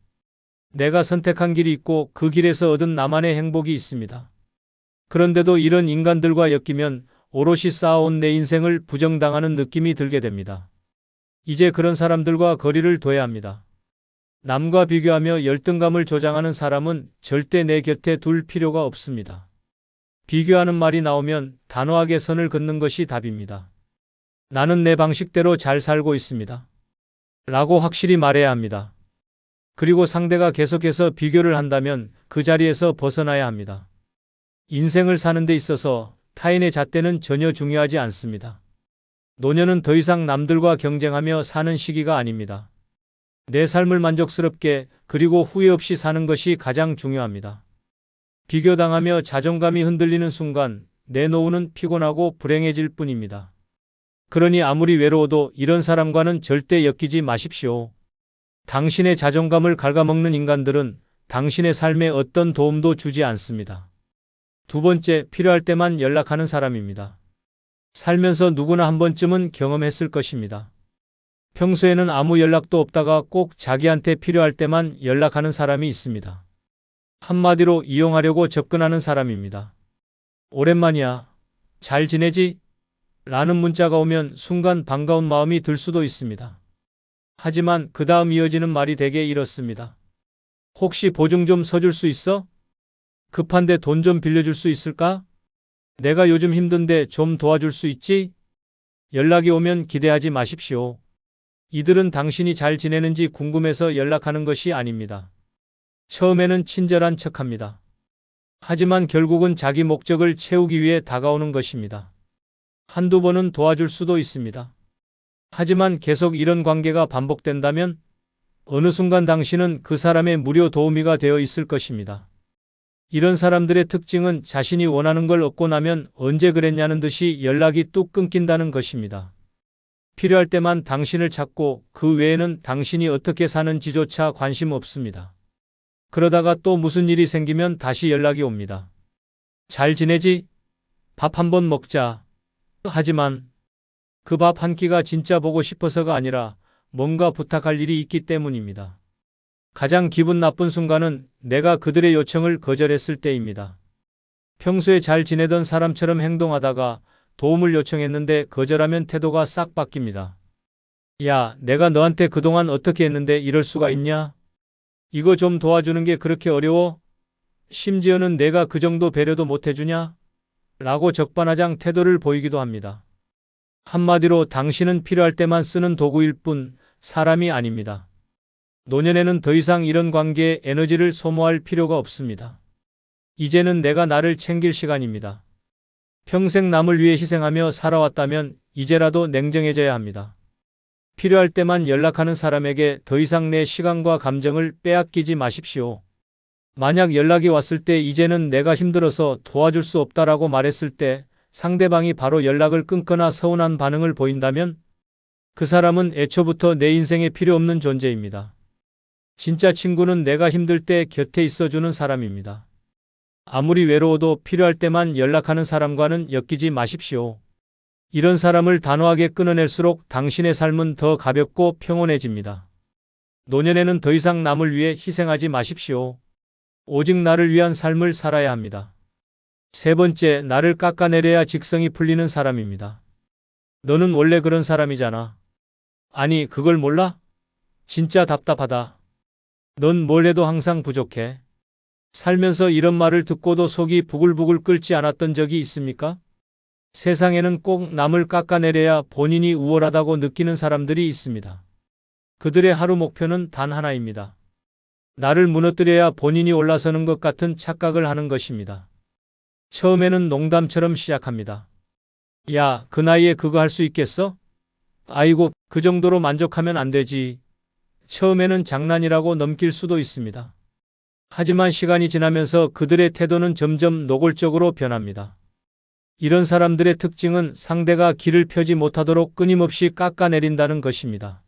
내가 선택한 길이 있고 그 길에서 얻은 나만의 행복이 있습니다. 그런데도 이런 인간들과 엮이면 오롯이 쌓아온 내 인생을 부정당하는 느낌이 들게 됩니다. 이제 그런 사람들과 거리를 둬야 합니다. 남과 비교하며 열등감을 조장하는 사람은 절대 내 곁에 둘 필요가 없습니다. 비교하는 말이 나오면 단호하게 선을 긋는 것이 답입니다. 나는 내 방식대로 잘 살고 있습니다. 라고 확실히 말해야 합니다. 그리고 상대가 계속해서 비교를 한다면 그 자리에서 벗어나야 합니다. 인생을 사는 데 있어서 타인의 잣대는 전혀 중요하지 않습니다. 노년은 더 이상 남들과 경쟁하며 사는 시기가 아닙니다. 내 삶을 만족스럽게 그리고 후회 없이 사는 것이 가장 중요합니다. 비교당하며 자존감이 흔들리는 순간 내 노후는 피곤하고 불행해질 뿐입니다. 그러니 아무리 외로워도 이런 사람과는 절대 엮이지 마십시오. 당신의 자존감을 갉아먹는 인간들은 당신의 삶에 어떤 도움도 주지 않습니다. 두 번째, 필요할 때만 연락하는 사람입니다. 살면서 누구나 한 번쯤은 경험했을 것입니다. 평소에는 아무 연락도 없다가 꼭 자기한테 필요할 때만 연락하는 사람이 있습니다. 한마디로 이용하려고 접근하는 사람입니다. 오랜만이야. 잘 지내지? 라는 문자가 오면 순간 반가운 마음이 들 수도 있습니다. 하지만 그 다음 이어지는 말이 대개 이렇습니다. 혹시 보증 좀 서줄 수 있어? 급한데 돈 좀 빌려줄 수 있을까? 내가 요즘 힘든데 좀 도와줄 수 있지? 연락이 오면 기대하지 마십시오. 이들은 당신이 잘 지내는지 궁금해서 연락하는 것이 아닙니다. 처음에는 친절한 척합니다. 하지만 결국은 자기 목적을 채우기 위해 다가오는 것입니다. 한두 번은 도와줄 수도 있습니다. 하지만 계속 이런 관계가 반복된다면 어느 순간 당신은 그 사람의 무료 도우미가 되어 있을 것입니다. 이런 사람들의 특징은 자신이 원하는 걸 얻고 나면 언제 그랬냐는 듯이 연락이 뚝 끊긴다는 것입니다. 필요할 때만 당신을 찾고 그 외에는 당신이 어떻게 사는지조차 관심 없습니다. 그러다가 또 무슨 일이 생기면 다시 연락이 옵니다. 잘 지내지? 밥 한번 먹자. 하지만 그 밥 한 끼가 진짜 보고 싶어서가 아니라 뭔가 부탁할 일이 있기 때문입니다. 가장 기분 나쁜 순간은 내가 그들의 요청을 거절했을 때입니다. 평소에 잘 지내던 사람처럼 행동하다가 도움을 요청했는데 거절하면 태도가 싹 바뀝니다. 야, 내가 너한테 그동안 어떻게 했는데 이럴 수가 있냐? 이거 좀 도와주는 게 그렇게 어려워? 심지어는 내가 그 정도 배려도 못 해주냐? 라고 적반하장 태도를 보이기도 합니다. 한마디로 당신은 필요할 때만 쓰는 도구일 뿐 사람이 아닙니다. 노년에는 더 이상 이런 관계에 에너지를 소모할 필요가 없습니다. 이제는 내가 나를 챙길 시간입니다. 평생 남을 위해 희생하며 살아왔다면 이제라도 냉정해져야 합니다. 필요할 때만 연락하는 사람에게 더 이상 내 시간과 감정을 빼앗기지 마십시오. 만약 연락이 왔을 때 이제는 내가 힘들어서 도와줄 수 없다라고 말했을 때 상대방이 바로 연락을 끊거나 서운한 반응을 보인다면 그 사람은 애초부터 내 인생에 필요 없는 존재입니다. 진짜 친구는 내가 힘들 때 곁에 있어주는 사람입니다. 아무리 외로워도 필요할 때만 연락하는 사람과는 엮이지 마십시오. 이런 사람을 단호하게 끊어낼수록 당신의 삶은 더 가볍고 평온해집니다. 노년에는 더 이상 남을 위해 희생하지 마십시오. 오직 나를 위한 삶을 살아야 합니다. 세 번째, 나를 깎아내려야 직성이 풀리는 사람입니다. 너는 원래 그런 사람이잖아. 아니, 그걸 몰라? 진짜 답답하다. 넌 뭘 해도 항상 부족해. 살면서 이런 말을 듣고도 속이 부글부글 끓지 않았던 적이 있습니까? 세상에는 꼭 남을 깎아내려야 본인이 우월하다고 느끼는 사람들이 있습니다. 그들의 하루 목표는 단 하나입니다. 나를 무너뜨려야 본인이 올라서는 것 같은 착각을 하는 것입니다. 처음에는 농담처럼 시작합니다. 야, 그 나이에 그거 할 수 있겠어? 아이고, 그 정도로 만족하면 안 되지. 처음에는 장난이라고 넘길 수도 있습니다. 하지만 시간이 지나면서 그들의 태도는 점점 노골적으로 변합니다. 이런 사람들의 특징은 상대가 길을 펴지 못하도록 끊임없이 깎아내린다는 것입니다.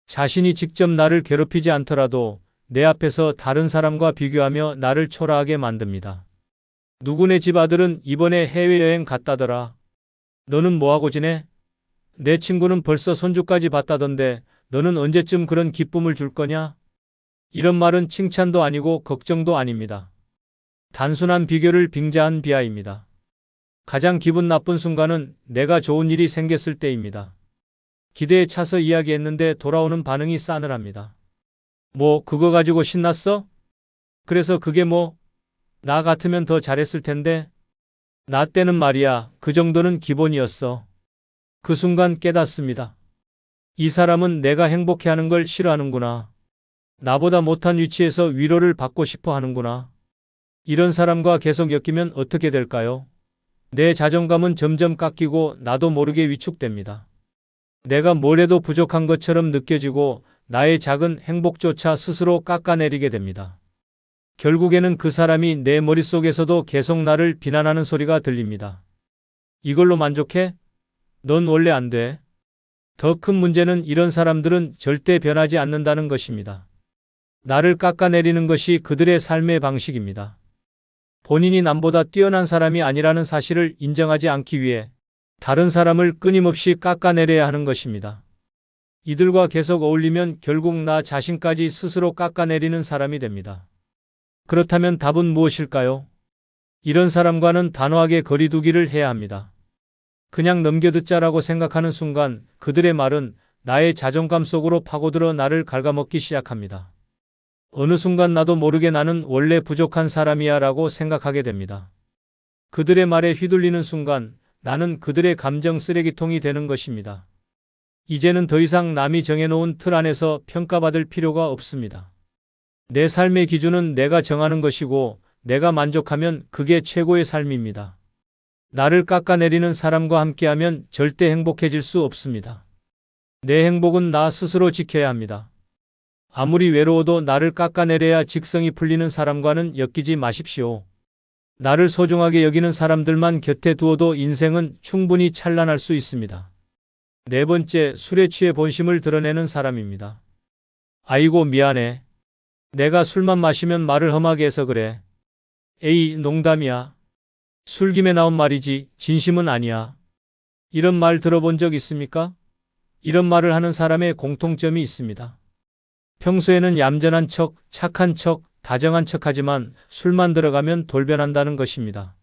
자신이 직접 나를 괴롭히지 않더라도 내 앞에서 다른 사람과 비교하며 나를 초라하게 만듭니다. 누구네 집 아들은 이번에 해외여행 갔다더라. 너는 뭐하고 지내? 내 친구는 벌써 손주까지 봤다던데 너는 언제쯤 그런 기쁨을 줄 거냐? 이런 말은 칭찬도 아니고 걱정도 아닙니다. 단순한 비교를 빙자한 비하입니다. 가장 기분 나쁜 순간은 내가 좋은 일이 생겼을 때입니다. 기대에 차서 이야기했는데 돌아오는 반응이 싸늘합니다. 뭐 그거 가지고 신났어? 그래서 그게 뭐? 나 같으면 더 잘했을 텐데. 나 때는 말이야, 그 정도는 기본이었어. 그 순간 깨닫습니다. 이 사람은 내가 행복해하는 걸 싫어하는구나. 나보다 못한 위치에서 위로를 받고 싶어 하는구나. 이런 사람과 계속 엮이면 어떻게 될까요? 내 자존감은 점점 깎이고 나도 모르게 위축됩니다. 내가 뭘 해도 부족한 것처럼 느껴지고 나의 작은 행복조차 스스로 깎아내리게 됩니다. 결국에는 그 사람이 내 머릿속에서도 계속 나를 비난하는 소리가 들립니다. 이걸로 만족해? 넌 원래 안 돼. 더 큰 문제는 이런 사람들은 절대 변하지 않는다는 것입니다. 나를 깎아내리는 것이 그들의 삶의 방식입니다. 본인이 남보다 뛰어난 사람이 아니라는 사실을 인정하지 않기 위해 다른 사람을 끊임없이 깎아내려야 하는 것입니다. 이들과 계속 어울리면 결국 나 자신까지 스스로 깎아내리는 사람이 됩니다. 그렇다면 답은 무엇일까요? 이런 사람과는 단호하게 거리두기를 해야 합니다. 그냥 넘겨듣자라고 생각하는 순간 그들의 말은 나의 자존감 속으로 파고들어 나를 갉아먹기 시작합니다. 어느 순간 나도 모르게 나는 원래 부족한 사람이야 라고 생각하게 됩니다. 그들의 말에 휘둘리는 순간 나는 그들의 감정 쓰레기통이 되는 것입니다. 이제는 더 이상 남이 정해놓은 틀 안에서 평가받을 필요가 없습니다. 내 삶의 기준은 내가 정하는 것이고 내가 만족하면 그게 최고의 삶입니다. 나를 깎아내리는 사람과 함께하면 절대 행복해질 수 없습니다. 내 행복은 나 스스로 지켜야 합니다. 아무리 외로워도 나를 깎아내려야 직성이 풀리는 사람과는 엮이지 마십시오. 나를 소중하게 여기는 사람들만 곁에 두어도 인생은 충분히 찬란할 수 있습니다. 네 번째, 술에 취해 본심을 드러내는 사람입니다. 아이고, 미안해. 내가 술만 마시면 말을 험하게 해서 그래. 에이, 농담이야. 술김에 나온 말이지 진심은 아니야. 이런 말 들어본 적 있습니까? 이런 말을 하는 사람의 공통점이 있습니다. 평소에는 얌전한 척, 착한 척, 다정한 척하지만 술만 들어가면 돌변한다는 것입니다.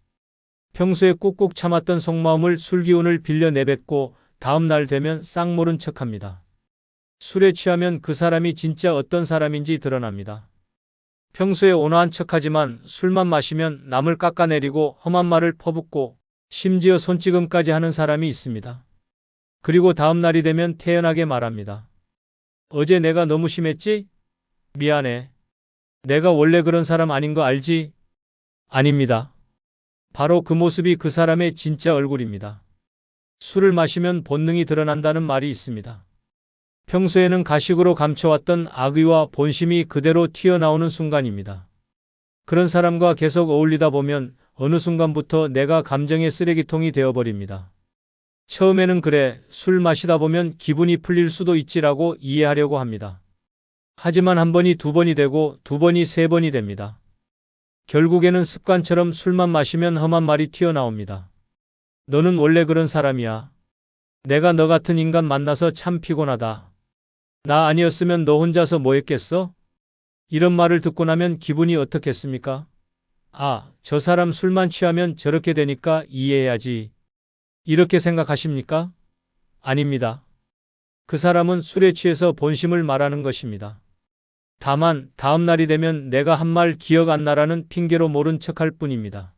평소에 꾹꾹 참았던 속마음을 술기운을 빌려 내뱉고 다음 날 되면 싹 모른 척합니다. 술에 취하면 그 사람이 진짜 어떤 사람인지 드러납니다. 평소에 온화한 척하지만 술만 마시면 남을 깎아내리고 험한 말을 퍼붓고 심지어 손찌검까지 하는 사람이 있습니다. 그리고 다음 날이 되면 태연하게 말합니다. 어제 내가 너무 심했지? 미안해. 내가 원래 그런 사람 아닌 거 알지? 아닙니다. 바로 그 모습이 그 사람의 진짜 얼굴입니다. 술을 마시면 본능이 드러난다는 말이 있습니다. 평소에는 가식으로 감춰왔던 악의와 본심이 그대로 튀어나오는 순간입니다. 그런 사람과 계속 어울리다 보면 어느 순간부터 내가 감정의 쓰레기통이 되어버립니다. 처음에는 그래, 술 마시다 보면 기분이 풀릴 수도 있지라고 이해하려고 합니다. 하지만 한 번이 두 번이 되고 두 번이 세 번이 됩니다. 결국에는 습관처럼 술만 마시면 험한 말이 튀어나옵니다. 너는 원래 그런 사람이야. 내가 너 같은 인간 만나서 참 피곤하다. 나 아니었으면 너 혼자서 뭐 했겠어? 이런 말을 듣고 나면 기분이 어떻겠습니까? 아, 저 사람 술만 취하면 저렇게 되니까 이해해야지. 이렇게 생각하십니까? 아닙니다. 그 사람은 술에 취해서 본심을 말하는 것입니다. 다만 다음 날이 되면 내가 한 말 기억 안 나라는 핑계로 모른 척할 뿐입니다.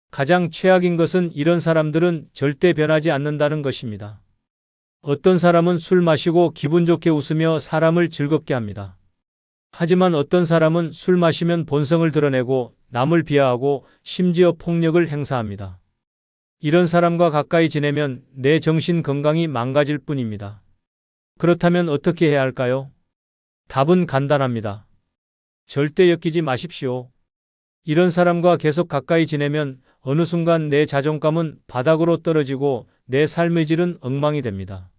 가장 최악인 것은 이런 사람들은 절대 변하지 않는다는 것입니다. 어떤 사람은 술 마시고 기분 좋게 웃으며 사람을 즐겁게 합니다. 하지만 어떤 사람은 술 마시면 본성을 드러내고 남을 비하하고 심지어 폭력을 행사합니다. 이런 사람과 가까이 지내면 내 정신 건강이 망가질 뿐입니다. 그렇다면 어떻게 해야 할까요? 답은 간단합니다. 절대 엮이지 마십시오. 이런 사람과 계속 가까이 지내면 어느 순간 내 자존감은 바닥으로 떨어지고 내 삶의 질은 엉망이 됩니다.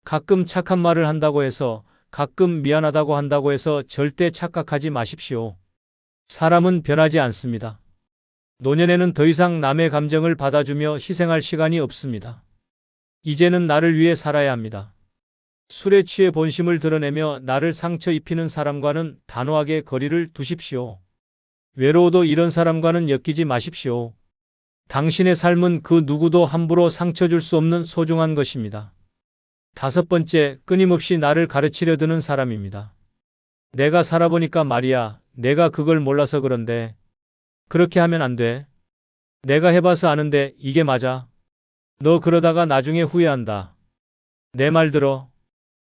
가끔 착한 말을 한다고 해서, 가끔 미안하다고 한다고 해서 절대 착각하지 마십시오. 사람은 변하지 않습니다. 노년에는 더 이상 남의 감정을 받아주며 희생할 시간이 없습니다. 이제는 나를 위해 살아야 합니다. 술에 취해 본심을 드러내며 나를 상처 입히는 사람과는 단호하게 거리를 두십시오. 외로워도 이런 사람과는 엮이지 마십시오. 당신의 삶은 그 누구도 함부로 상처 줄 수 없는 소중한 것입니다. 다섯 번째, 끊임없이 나를 가르치려 드는 사람입니다. 내가 살아보니까 말이야, 내가 그걸 몰라서 그런데. 그렇게 하면 안 돼. 내가 해봐서 아는데 이게 맞아. 너 그러다가 나중에 후회한다. 내 말 들어.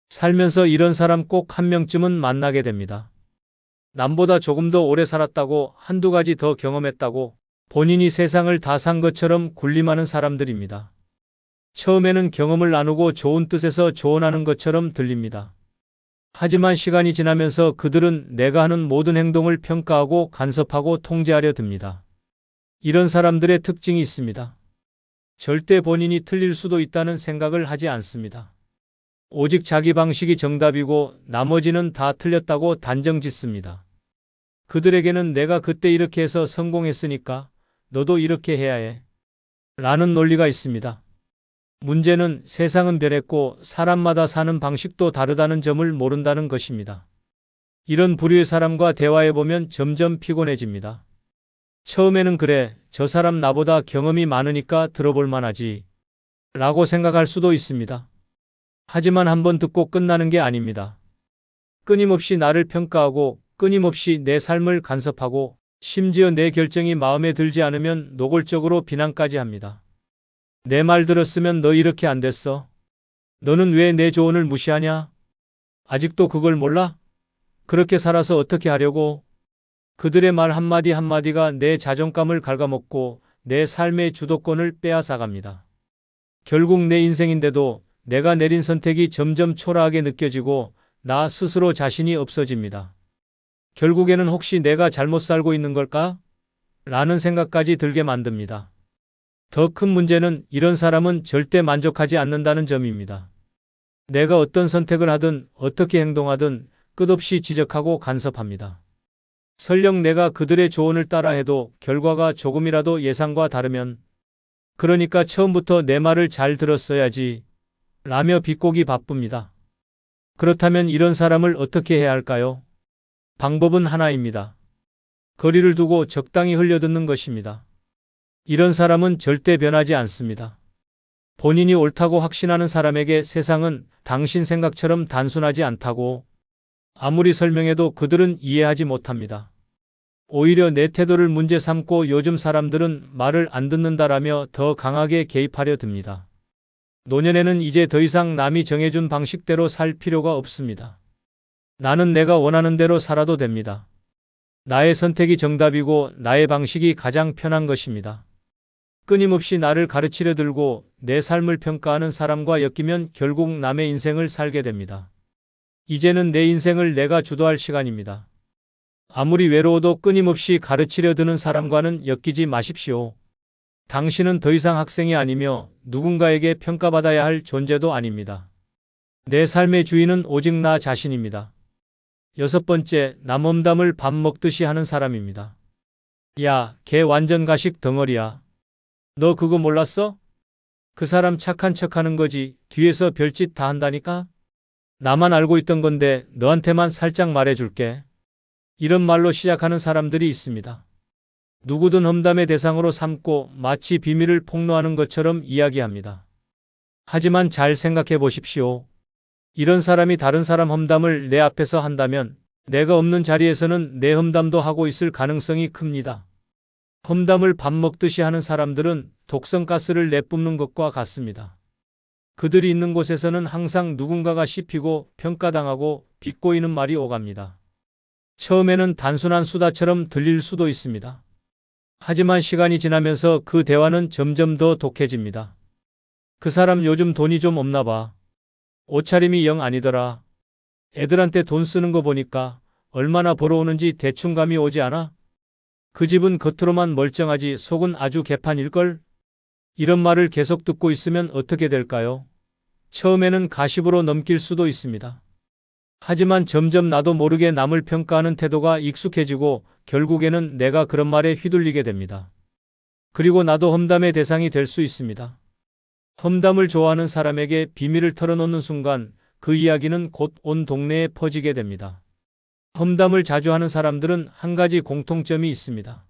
살면서 이런 사람 꼭 한 명쯤은 만나게 됩니다. 남보다 조금 더 오래 살았다고, 한두 가지 더 경험했다고, 본인이 세상을 다 산 것처럼 군림하는 사람들입니다. 처음에는 경험을 나누고 좋은 뜻에서 조언하는 것처럼 들립니다. 하지만 시간이 지나면서 그들은 내가 하는 모든 행동을 평가하고 간섭하고 통제하려 듭니다. 이런 사람들의 특징이 있습니다. 절대 본인이 틀릴 수도 있다는 생각을 하지 않습니다. 오직 자기 방식이 정답이고 나머지는 다 틀렸다고 단정짓습니다. 그들에게는 내가 그때 이렇게 해서 성공했으니까 너도 이렇게 해야 해. 라는 논리가 있습니다. 문제는 세상은 변했고 사람마다 사는 방식도 다르다는 점을 모른다는 것입니다. 이런 부류의 사람과 대화해보면 점점 피곤해집니다. 처음에는 그래, 저 사람 나보다 경험이 많으니까 들어볼 만하지 라고 생각할 수도 있습니다. 하지만 한번 듣고 끝나는 게 아닙니다. 끊임없이 나를 평가하고 끊임없이 내 삶을 간섭하고 심지어 내 결정이 마음에 들지 않으면 노골적으로 비난까지 합니다. 내 말 들었으면 너 이렇게 안 됐어. 너는 왜 내 조언을 무시하냐? 아직도 그걸 몰라? 그렇게 살아서 어떻게 하려고? 그들의 말 한마디 한마디가 내 자존감을 갉아먹고 내 삶의 주도권을 빼앗아갑니다. 결국 내 인생인데도 내가 내린 선택이 점점 초라하게 느껴지고 나 스스로 자신이 없어집니다. 결국에는 혹시 내가 잘못 살고 있는 걸까? 라는 생각까지 들게 만듭니다. 더 큰 문제는 이런 사람은 절대 만족하지 않는다는 점입니다. 내가 어떤 선택을 하든 어떻게 행동하든 끝없이 지적하고 간섭합니다. 설령 내가 그들의 조언을 따라해도 결과가 조금이라도 예상과 다르면 그러니까 처음부터 내 말을 잘 들었어야지 라며 비꼬기 바쁩니다. 그렇다면 이런 사람을 어떻게 해야 할까요? 방법은 하나입니다. 거리를 두고 적당히 흘려듣는 것입니다. 이런 사람은 절대 변하지 않습니다. 본인이 옳다고 확신하는 사람에게 세상은 당신 생각처럼 단순하지 않다고 아무리 설명해도 그들은 이해하지 못합니다. 오히려 내 태도를 문제 삼고 요즘 사람들은 말을 안 듣는다라며 더 강하게 개입하려 듭니다. 노년에는 이제 더 이상 남이 정해준 방식대로 살 필요가 없습니다. 나는 내가 원하는 대로 살아도 됩니다. 나의 선택이 정답이고 나의 방식이 가장 편한 것입니다. 끊임없이 나를 가르치려 들고 내 삶을 평가하는 사람과 엮이면 결국 남의 인생을 살게 됩니다. 이제는 내 인생을 내가 주도할 시간입니다. 아무리 외로워도 끊임없이 가르치려 드는 사람과는 엮이지 마십시오. 당신은 더 이상 학생이 아니며 누군가에게 평가받아야 할 존재도 아닙니다. 내 삶의 주인은 오직 나 자신입니다. 6번째, 남 험담을 밥 먹듯이 하는 사람입니다. 야, 걔 완전 가식 덩어리야. 너 그거 몰랐어? 그 사람 착한 척하는 거지 뒤에서 별짓 다 한다니까? 나만 알고 있던 건데 너한테만 살짝 말해줄게. 이런 말로 시작하는 사람들이 있습니다. 누구든 험담의 대상으로 삼고 마치 비밀을 폭로하는 것처럼 이야기합니다. 하지만 잘 생각해 보십시오. 이런 사람이 다른 사람 험담을 내 앞에서 한다면 내가 없는 자리에서는 내 험담도 하고 있을 가능성이 큽니다. 험담을 밥 먹듯이 하는 사람들은 독성가스를 내뿜는 것과 같습니다. 그들이 있는 곳에서는 항상 누군가가 씹히고 평가당하고 비꼬이는 말이 오갑니다. 처음에는 단순한 수다처럼 들릴 수도 있습니다. 하지만 시간이 지나면서 그 대화는 점점 더 독해집니다. 그 사람 요즘 돈이 좀 없나 봐. 옷차림이 영 아니더라. 애들한테 돈 쓰는 거 보니까 얼마나 벌어오는지 대충 감이 오지 않아? 그 집은 겉으로만 멀쩡하지 속은 아주 개판일걸? 이런 말을 계속 듣고 있으면 어떻게 될까요? 처음에는 가십으로 넘길 수도 있습니다. 하지만 점점 나도 모르게 남을 평가하는 태도가 익숙해지고 결국에는 내가 그런 말에 휘둘리게 됩니다. 그리고 나도 험담의 대상이 될 수 있습니다. 험담을 좋아하는 사람에게 비밀을 털어놓는 순간 그 이야기는 곧 온 동네에 퍼지게 됩니다. 험담을 자주 하는 사람들은 한 가지 공통점이 있습니다.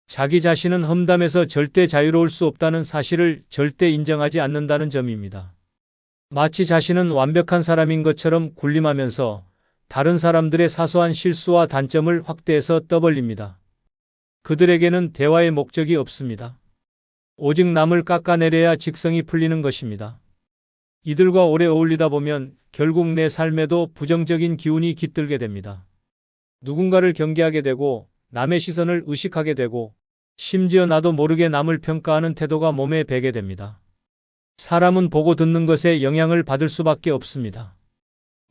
자기 자신은 험담에서 절대 자유로울 수 없다는 사실을 절대 인정하지 않는다는 점입니다. 마치 자신은 완벽한 사람인 것처럼 군림하면서 다른 사람들의 사소한 실수와 단점을 확대해서 떠벌립니다. 그들에게는 대화의 목적이 없습니다. 오직 남을 깎아내려야 직성이 풀리는 것입니다. 이들과 오래 어울리다 보면 결국 내 삶에도 부정적인 기운이 깃들게 됩니다. 누군가를 경계하게 되고 남의 시선을 의식하게 되고 심지어 나도 모르게 남을 평가하는 태도가 몸에 배게 됩니다. 사람은 보고 듣는 것에 영향을 받을 수밖에 없습니다.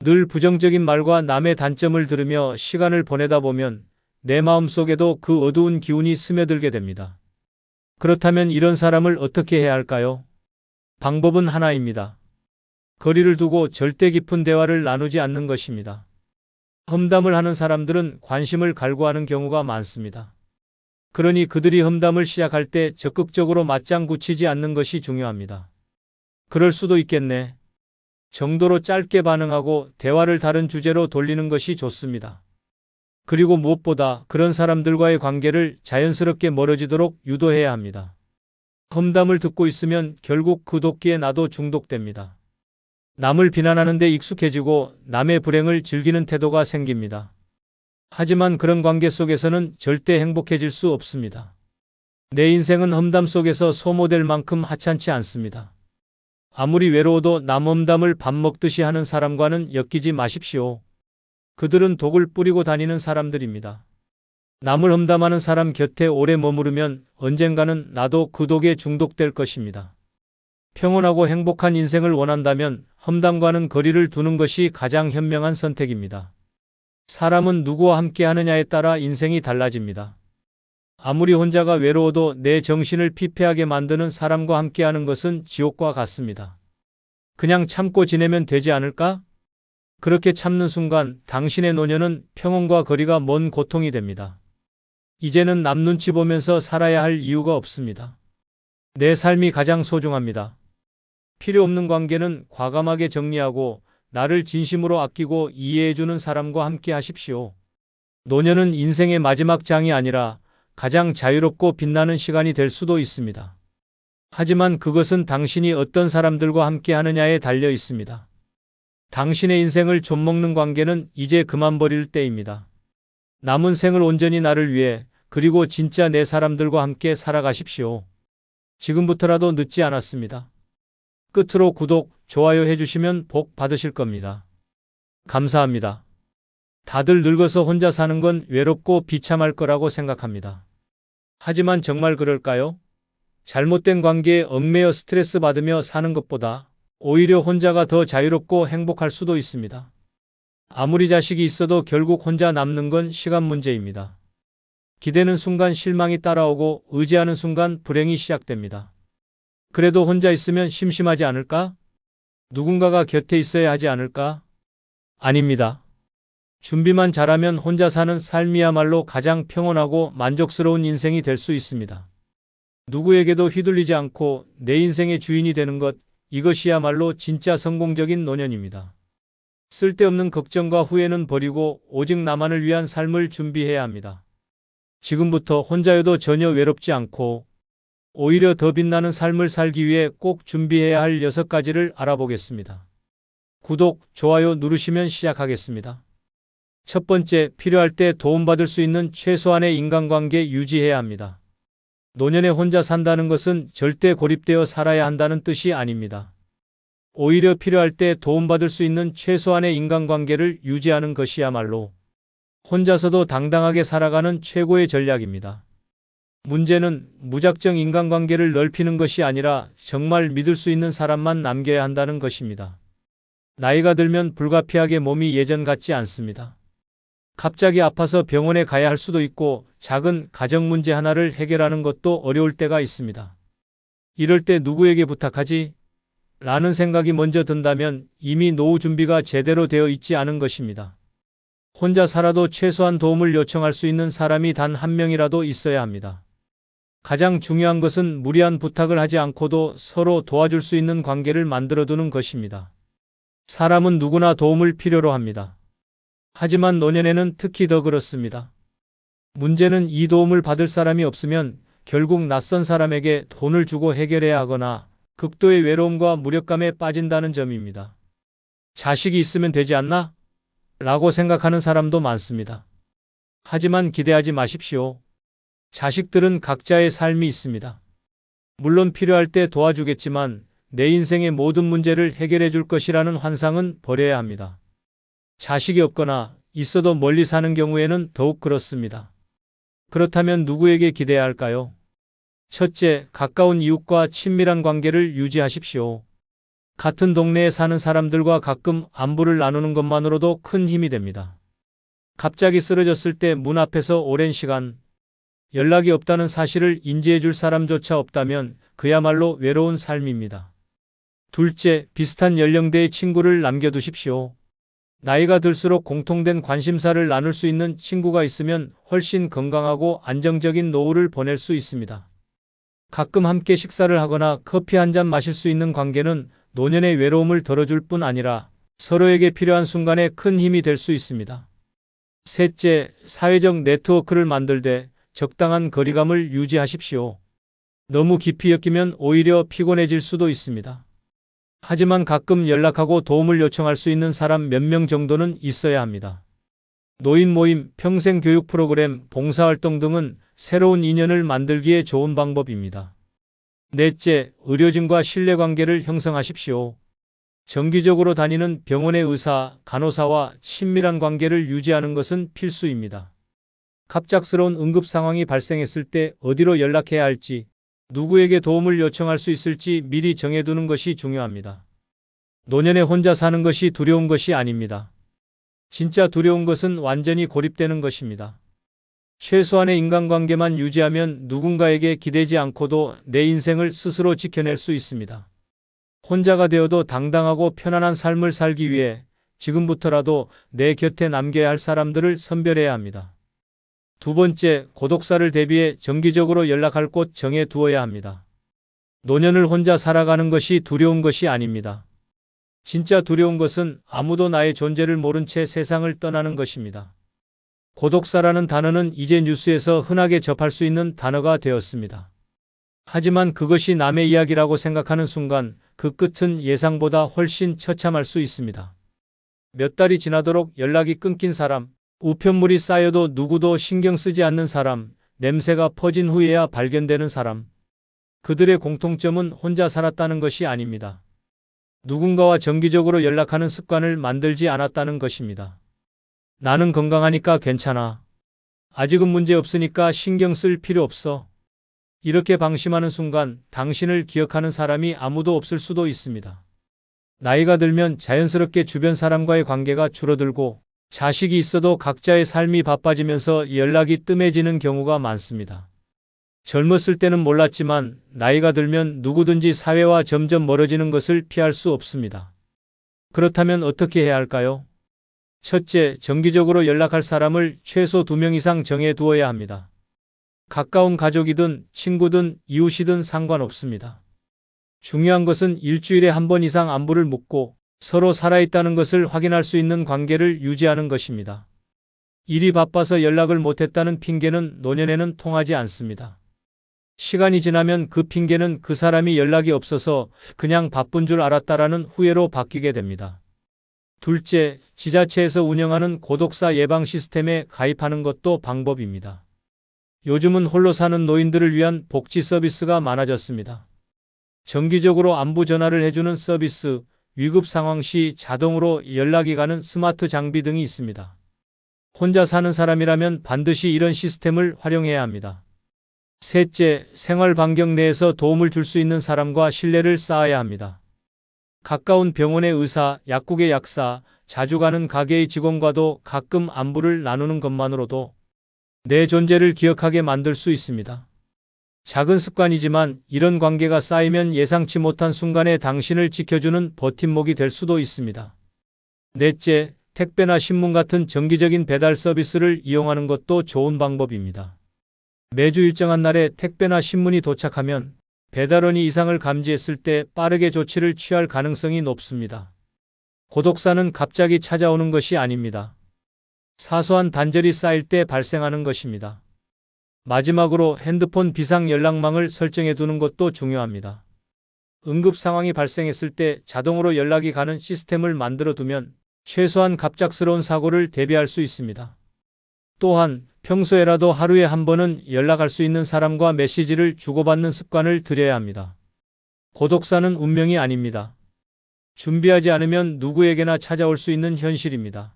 늘 부정적인 말과 남의 단점을 들으며 시간을 보내다 보면 내 마음속에도 그 어두운 기운이 스며들게 됩니다. 그렇다면 이런 사람을 어떻게 해야 할까요? 방법은 하나입니다. 거리를 두고 절대 깊은 대화를 나누지 않는 것입니다. 험담을 하는 사람들은 관심을 갈구하는 경우가 많습니다. 그러니 그들이 험담을 시작할 때 적극적으로 맞장구 치지 않는 것이 중요합니다. 그럴 수도 있겠네. 정도로 짧게 반응하고 대화를 다른 주제로 돌리는 것이 좋습니다. 그리고 무엇보다 그런 사람들과의 관계를 자연스럽게 멀어지도록 유도해야 합니다. 험담을 듣고 있으면 결국 그 도끼에 나도 중독됩니다. 남을 비난하는 데 익숙해지고 남의 불행을 즐기는 태도가 생깁니다. 하지만 그런 관계 속에서는 절대 행복해질 수 없습니다. 내 인생은 험담 속에서 소모될 만큼 하찮지 않습니다. 아무리 외로워도 남 험담을 밥 먹듯이 하는 사람과는 엮이지 마십시오. 그들은 독을 뿌리고 다니는 사람들입니다. 남을 험담하는 사람 곁에 오래 머무르면 언젠가는 나도 그 독에 중독될 것입니다. 평온하고 행복한 인생을 원한다면 험담과는 거리를 두는 것이 가장 현명한 선택입니다. 사람은 누구와 함께 하느냐에 따라 인생이 달라집니다. 아무리 혼자가 외로워도 내 정신을 피폐하게 만드는 사람과 함께하는 것은 지옥과 같습니다. 그냥 참고 지내면 되지 않을까? 그렇게 참는 순간 당신의 노년은 평온과 거리가 먼 고통이 됩니다. 이제는 남 눈치 보면서 살아야 할 이유가 없습니다. 내 삶이 가장 소중합니다. 필요 없는 관계는 과감하게 정리하고 나를 진심으로 아끼고 이해해주는 사람과 함께 하십시오. 노년은 인생의 마지막 장이 아니라 가장 자유롭고 빛나는 시간이 될 수도 있습니다. 하지만 그것은 당신이 어떤 사람들과 함께 하느냐에 달려 있습니다. 당신의 인생을 좀먹는 관계는 이제 그만 버릴 때입니다. 남은 생을 온전히 나를 위해 그리고 진짜 내 사람들과 함께 살아가십시오. 지금부터라도 늦지 않았습니다. 끝으로 구독, 좋아요 해주시면 복 받으실 겁니다. 감사합니다. 다들 늙어서 혼자 사는 건 외롭고 비참할 거라고 생각합니다. 하지만 정말 그럴까요? 잘못된 관계에 얽매여 스트레스 받으며 사는 것보다 오히려 혼자가 더 자유롭고 행복할 수도 있습니다. 아무리 자식이 있어도 결국 혼자 남는 건 시간 문제입니다. 기대는 순간 실망이 따라오고 의지하는 순간 불행이 시작됩니다. 그래도 혼자 있으면 심심하지 않을까? 누군가가 곁에 있어야 하지 않을까? 아닙니다. 준비만 잘하면 혼자 사는 삶이야말로 가장 평온하고 만족스러운 인생이 될 수 있습니다. 누구에게도 휘둘리지 않고 내 인생의 주인이 되는 것, 이것이야말로 진짜 성공적인 노년입니다. 쓸데없는 걱정과 후회는 버리고 오직 나만을 위한 삶을 준비해야 합니다. 지금부터 혼자여도 전혀 외롭지 않고 오히려 더 빛나는 삶을 살기 위해 꼭 준비해야 할 6가지를 알아보겠습니다. 구독, 좋아요 누르시면 시작하겠습니다. 첫 번째, 필요할 때 도움받을 수 있는 최소한의 인간관계 유지해야 합니다. 노년에 혼자 산다는 것은 절대 고립되어 살아야 한다는 뜻이 아닙니다. 오히려 필요할 때 도움받을 수 있는 최소한의 인간관계를 유지하는 것이야말로 혼자서도 당당하게 살아가는 최고의 전략입니다. 문제는 무작정 인간관계를 넓히는 것이 아니라 정말 믿을 수 있는 사람만 남겨야 한다는 것입니다. 나이가 들면 불가피하게 몸이 예전 같지 않습니다. 갑자기 아파서 병원에 가야 할 수도 있고 작은 가정 문제 하나를 해결하는 것도 어려울 때가 있습니다. 이럴 때 누구에게 부탁하지? 라는 생각이 먼저 든다면 이미 노후 준비가 제대로 되어 있지 않은 것입니다. 혼자 살아도 최소한 도움을 요청할 수 있는 사람이 단 한 명이라도 있어야 합니다. 가장 중요한 것은 무리한 부탁을 하지 않고도 서로 도와줄 수 있는 관계를 만들어두는 것입니다. 사람은 누구나 도움을 필요로 합니다. 하지만 노년에는 특히 더 그렇습니다. 문제는 이 도움을 받을 사람이 없으면 결국 낯선 사람에게 돈을 주고 해결해야 하거나 극도의 외로움과 무력감에 빠진다는 점입니다. 자식이 있으면 되지 않나? 라고 생각하는 사람도 많습니다. 하지만 기대하지 마십시오. 자식들은 각자의 삶이 있습니다. 물론 필요할 때 도와주겠지만 내 인생의 모든 문제를 해결해 줄 것이라는 환상은 버려야 합니다. 자식이 없거나 있어도 멀리 사는 경우에는 더욱 그렇습니다. 그렇다면 누구에게 기대해야 할까요? 첫째, 가까운 이웃과 친밀한 관계를 유지하십시오. 같은 동네에 사는 사람들과 가끔 안부를 나누는 것만으로도 큰 힘이 됩니다. 갑자기 쓰러졌을 때 문 앞에서 오랜 시간 연락이 없다는 사실을 인지해 줄 사람조차 없다면 그야말로 외로운 삶입니다. 둘째, 비슷한 연령대의 친구를 남겨두십시오. 나이가 들수록 공통된 관심사를 나눌 수 있는 친구가 있으면 훨씬 건강하고 안정적인 노후를 보낼 수 있습니다. 가끔 함께 식사를 하거나 커피 한 잔 마실 수 있는 관계는 노년의 외로움을 덜어줄 뿐 아니라 서로에게 필요한 순간에 큰 힘이 될 수 있습니다. 셋째, 사회적 네트워크를 만들되 적당한 거리감을 유지하십시오. 너무 깊이 엮이면 오히려 피곤해질 수도 있습니다. 하지만 가끔 연락하고 도움을 요청할 수 있는 사람 몇 명 정도는 있어야 합니다. 노인 모임, 평생 교육 프로그램, 봉사활동 등은 새로운 인연을 만들기에 좋은 방법입니다. 넷째, 의료진과 신뢰관계를 형성하십시오. 정기적으로 다니는 병원의 의사, 간호사와 친밀한 관계를 유지하는 것은 필수입니다. 갑작스러운 응급 상황이 발생했을 때 어디로 연락해야 할지, 누구에게 도움을 요청할 수 있을지 미리 정해두는 것이 중요합니다. 노년에 혼자 사는 것이 두려운 것이 아닙니다. 진짜 두려운 것은 완전히 고립되는 것입니다. 최소한의 인간관계만 유지하면 누군가에게 기대지 않고도 내 인생을 스스로 지켜낼 수 있습니다. 혼자가 되어도 당당하고 편안한 삶을 살기 위해 지금부터라도 내 곁에 남겨야 할 사람들을 선별해야 합니다. 두 번째, 고독사를 대비해 정기적으로 연락할 곳 정해 두어야 합니다. 노년을 혼자 살아가는 것이 두려운 것이 아닙니다. 진짜 두려운 것은 아무도 나의 존재를 모른 채 세상을 떠나는 것입니다. 고독사라는 단어는 이제 뉴스에서 흔하게 접할 수 있는 단어가 되었습니다. 하지만 그것이 남의 이야기라고 생각하는 순간 그 끝은 예상보다 훨씬 처참할 수 있습니다. 몇 달이 지나도록 연락이 끊긴 사람, 우편물이 쌓여도 누구도 신경 쓰지 않는 사람, 냄새가 퍼진 후에야 발견되는 사람. 그들의 공통점은 혼자 살았다는 것이 아닙니다. 누군가와 정기적으로 연락하는 습관을 만들지 않았다는 것입니다. 나는 건강하니까 괜찮아. 아직은 문제 없으니까 신경 쓸 필요 없어. 이렇게 방심하는 순간 당신을 기억하는 사람이 아무도 없을 수도 있습니다. 나이가 들면 자연스럽게 주변 사람과의 관계가 줄어들고 자식이 있어도 각자의 삶이 바빠지면서 연락이 뜸해지는 경우가 많습니다. 젊었을 때는 몰랐지만 나이가 들면 누구든지 사회와 점점 멀어지는 것을 피할 수 없습니다. 그렇다면 어떻게 해야 할까요? 첫째, 정기적으로 연락할 사람을 최소 2명 이상 정해 두어야 합니다. 가까운 가족이든 친구든 이웃이든 상관없습니다. 중요한 것은 일주일에 한 번 이상 안부를 묻고 서로 살아있다는 것을 확인할 수 있는 관계를 유지하는 것입니다. 일이 바빠서 연락을 못했다는 핑계는 노년에는 통하지 않습니다. 시간이 지나면 그 핑계는 그 사람이 연락이 없어서 그냥 바쁜 줄 알았다라는 후회로 바뀌게 됩니다. 둘째, 지자체에서 운영하는 고독사 예방 시스템에 가입하는 것도 방법입니다. 요즘은 홀로 사는 노인들을 위한 복지 서비스가 많아졌습니다. 정기적으로 안부 전화를 해주는 서비스, 위급 상황 시 자동으로 연락이 가는 스마트 장비 등이 있습니다. 혼자 사는 사람이라면 반드시 이런 시스템을 활용해야 합니다. 셋째, 생활 반경 내에서 도움을 줄 수 있는 사람과 신뢰를 쌓아야 합니다. 가까운 병원의 의사, 약국의 약사, 자주 가는 가게의 직원과도 가끔 안부를 나누는 것만으로도 내 존재를 기억하게 만들 수 있습니다. 작은 습관이지만 이런 관계가 쌓이면 예상치 못한 순간에 당신을 지켜주는 버팀목이 될 수도 있습니다. 넷째, 택배나 신문 같은 정기적인 배달 서비스를 이용하는 것도 좋은 방법입니다. 매주 일정한 날에 택배나 신문이 도착하면 배달원이 이상을 감지했을 때 빠르게 조치를 취할 가능성이 높습니다. 고독사는 갑자기 찾아오는 것이 아닙니다. 사소한 단절이 쌓일 때 발생하는 것입니다. 마지막으로 핸드폰 비상 연락망을 설정해 두는 것도 중요합니다. 응급 상황이 발생했을 때 자동으로 연락이 가는 시스템을 만들어 두면 최소한 갑작스러운 사고를 대비할 수 있습니다. 또한 평소에라도 하루에 한 번은 연락할 수 있는 사람과 메시지를 주고받는 습관을 들여야 합니다. 고독사는 운명이 아닙니다. 준비하지 않으면 누구에게나 찾아올 수 있는 현실입니다.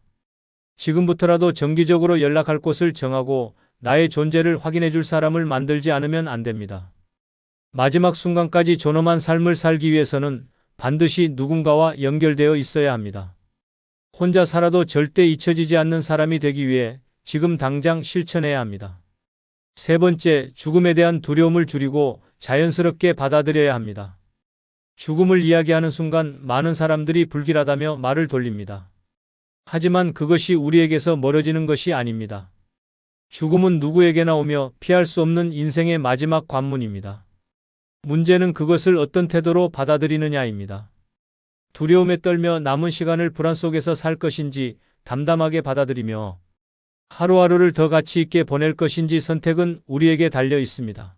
지금부터라도 정기적으로 연락할 곳을 정하고 나의 존재를 확인해 줄 사람을 만들지 않으면 안 됩니다. 마지막 순간까지 존엄한 삶을 살기 위해서는 반드시 누군가와 연결되어 있어야 합니다. 혼자 살아도 절대 잊혀지지 않는 사람이 되기 위해 지금 당장 실천해야 합니다. 세 번째, 죽음에 대한 두려움을 줄이고 자연스럽게 받아들여야 합니다. 죽음을 이야기하는 순간 많은 사람들이 불길하다며 말을 돌립니다. 하지만 그것이 우리에게서 멀어지는 것이 아닙니다. 죽음은 누구에게나 오며 피할 수 없는 인생의 마지막 관문입니다. 문제는 그것을 어떤 태도로 받아들이느냐입니다. 두려움에 떨며 남은 시간을 불안 속에서 살 것인지 담담하게 받아들이며 하루하루를 더 가치 있게 보낼 것인지 선택은 우리에게 달려 있습니다.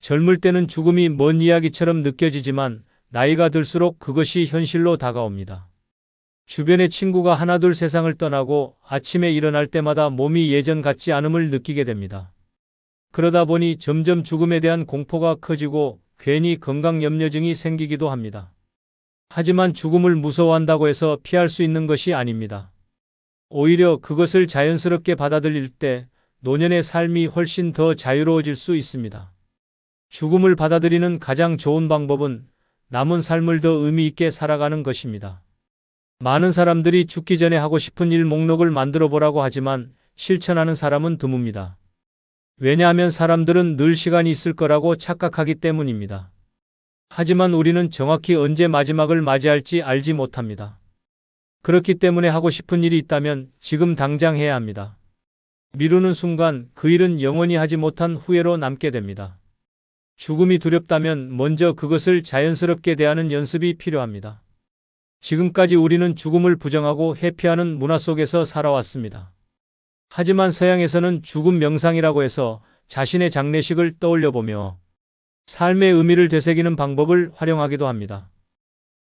젊을 때는 죽음이 먼 이야기처럼 느껴지지만 나이가 들수록 그것이 현실로 다가옵니다. 주변의 친구가 하나둘 세상을 떠나고 아침에 일어날 때마다 몸이 예전 같지 않음을 느끼게 됩니다. 그러다 보니 점점 죽음에 대한 공포가 커지고 괜히 건강 염려증이 생기기도 합니다. 하지만 죽음을 무서워한다고 해서 피할 수 있는 것이 아닙니다. 오히려 그것을 자연스럽게 받아들일 때 노년의 삶이 훨씬 더 자유로워질 수 있습니다. 죽음을 받아들이는 가장 좋은 방법은 남은 삶을 더 의미 있게 살아가는 것입니다. 많은 사람들이 죽기 전에 하고 싶은 일 목록을 만들어 보라고 하지만 실천하는 사람은 드뭅니다. 왜냐하면 사람들은 늘 시간이 있을 거라고 착각하기 때문입니다. 하지만 우리는 정확히 언제 마지막을 맞이할지 알지 못합니다. 그렇기 때문에 하고 싶은 일이 있다면 지금 당장 해야 합니다. 미루는 순간 그 일은 영원히 하지 못한 후회로 남게 됩니다. 죽음이 두렵다면 먼저 그것을 자연스럽게 대하는 연습이 필요합니다. 지금까지 우리는 죽음을 부정하고 회피하는 문화 속에서 살아왔습니다. 하지만 서양에서는 죽음 명상이라고 해서 자신의 장례식을 떠올려보며 삶의 의미를 되새기는 방법을 활용하기도 합니다.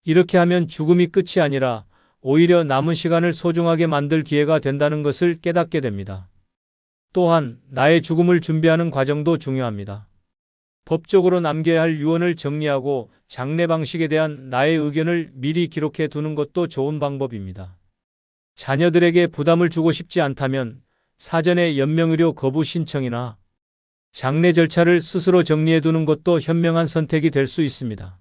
이렇게 하면 죽음이 끝이 아니라 오히려 남은 시간을 소중하게 만들 기회가 된다는 것을 깨닫게 됩니다. 또한 나의 죽음을 준비하는 과정도 중요합니다. 법적으로 남겨야 할 유언을 정리하고 장례 방식에 대한 나의 의견을 미리 기록해 두는 것도 좋은 방법입니다. 자녀들에게 부담을 주고 싶지 않다면 사전에 연명의료 거부 신청이나 장례 절차를 스스로 정리해 두는 것도 현명한 선택이 될 수 있습니다.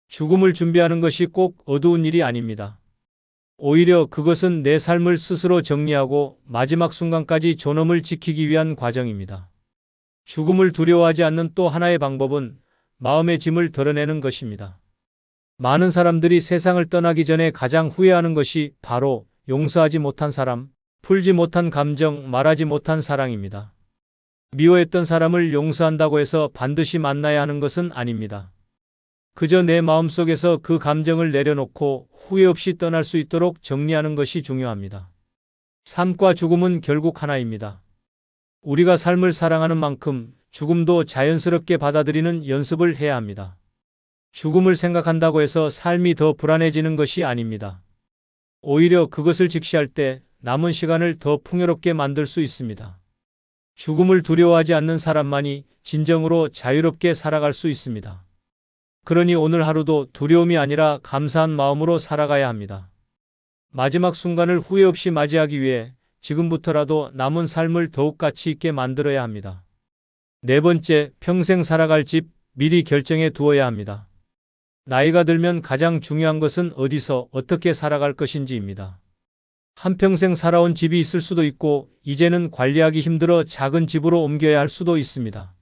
죽음을 준비하는 것이 꼭 어두운 일이 아닙니다. 오히려 그것은 내 삶을 스스로 정리하고 마지막 순간까지 존엄을 지키기 위한 과정입니다. 죽음을 두려워하지 않는 또 하나의 방법은 마음의 짐을 덜어내는 것입니다. 많은 사람들이 세상을 떠나기 전에 가장 후회하는 것이 바로 용서하지 못한 사람, 풀지 못한 감정, 말하지 못한 사랑입니다. 미워했던 사람을 용서한다고 해서 반드시 만나야 하는 것은 아닙니다. 그저 내 마음속에서 그 감정을 내려놓고 후회 없이 떠날 수 있도록 정리하는 것이 중요합니다. 삶과 죽음은 결국 하나입니다. 우리가 삶을 사랑하는 만큼 죽음도 자연스럽게 받아들이는 연습을 해야 합니다. 죽음을 생각한다고 해서 삶이 더 불안해지는 것이 아닙니다. 오히려 그것을 직시할 때 남은 시간을 더 풍요롭게 만들 수 있습니다. 죽음을 두려워하지 않는 사람만이 진정으로 자유롭게 살아갈 수 있습니다. 그러니 오늘 하루도 두려움이 아니라 감사한 마음으로 살아가야 합니다. 마지막 순간을 후회 없이 맞이하기 위해 지금부터라도 남은 삶을 더욱 가치 있게 만들어야 합니다. 네 번째, 평생 살아갈 집 미리 결정해 두어야 합니다. 나이가 들면 가장 중요한 것은 어디서 어떻게 살아갈 것인지입니다. 한평생 살아온 집이 있을 수도 있고 이제는 관리하기 힘들어 작은 집으로 옮겨야 할 수도 있습니다.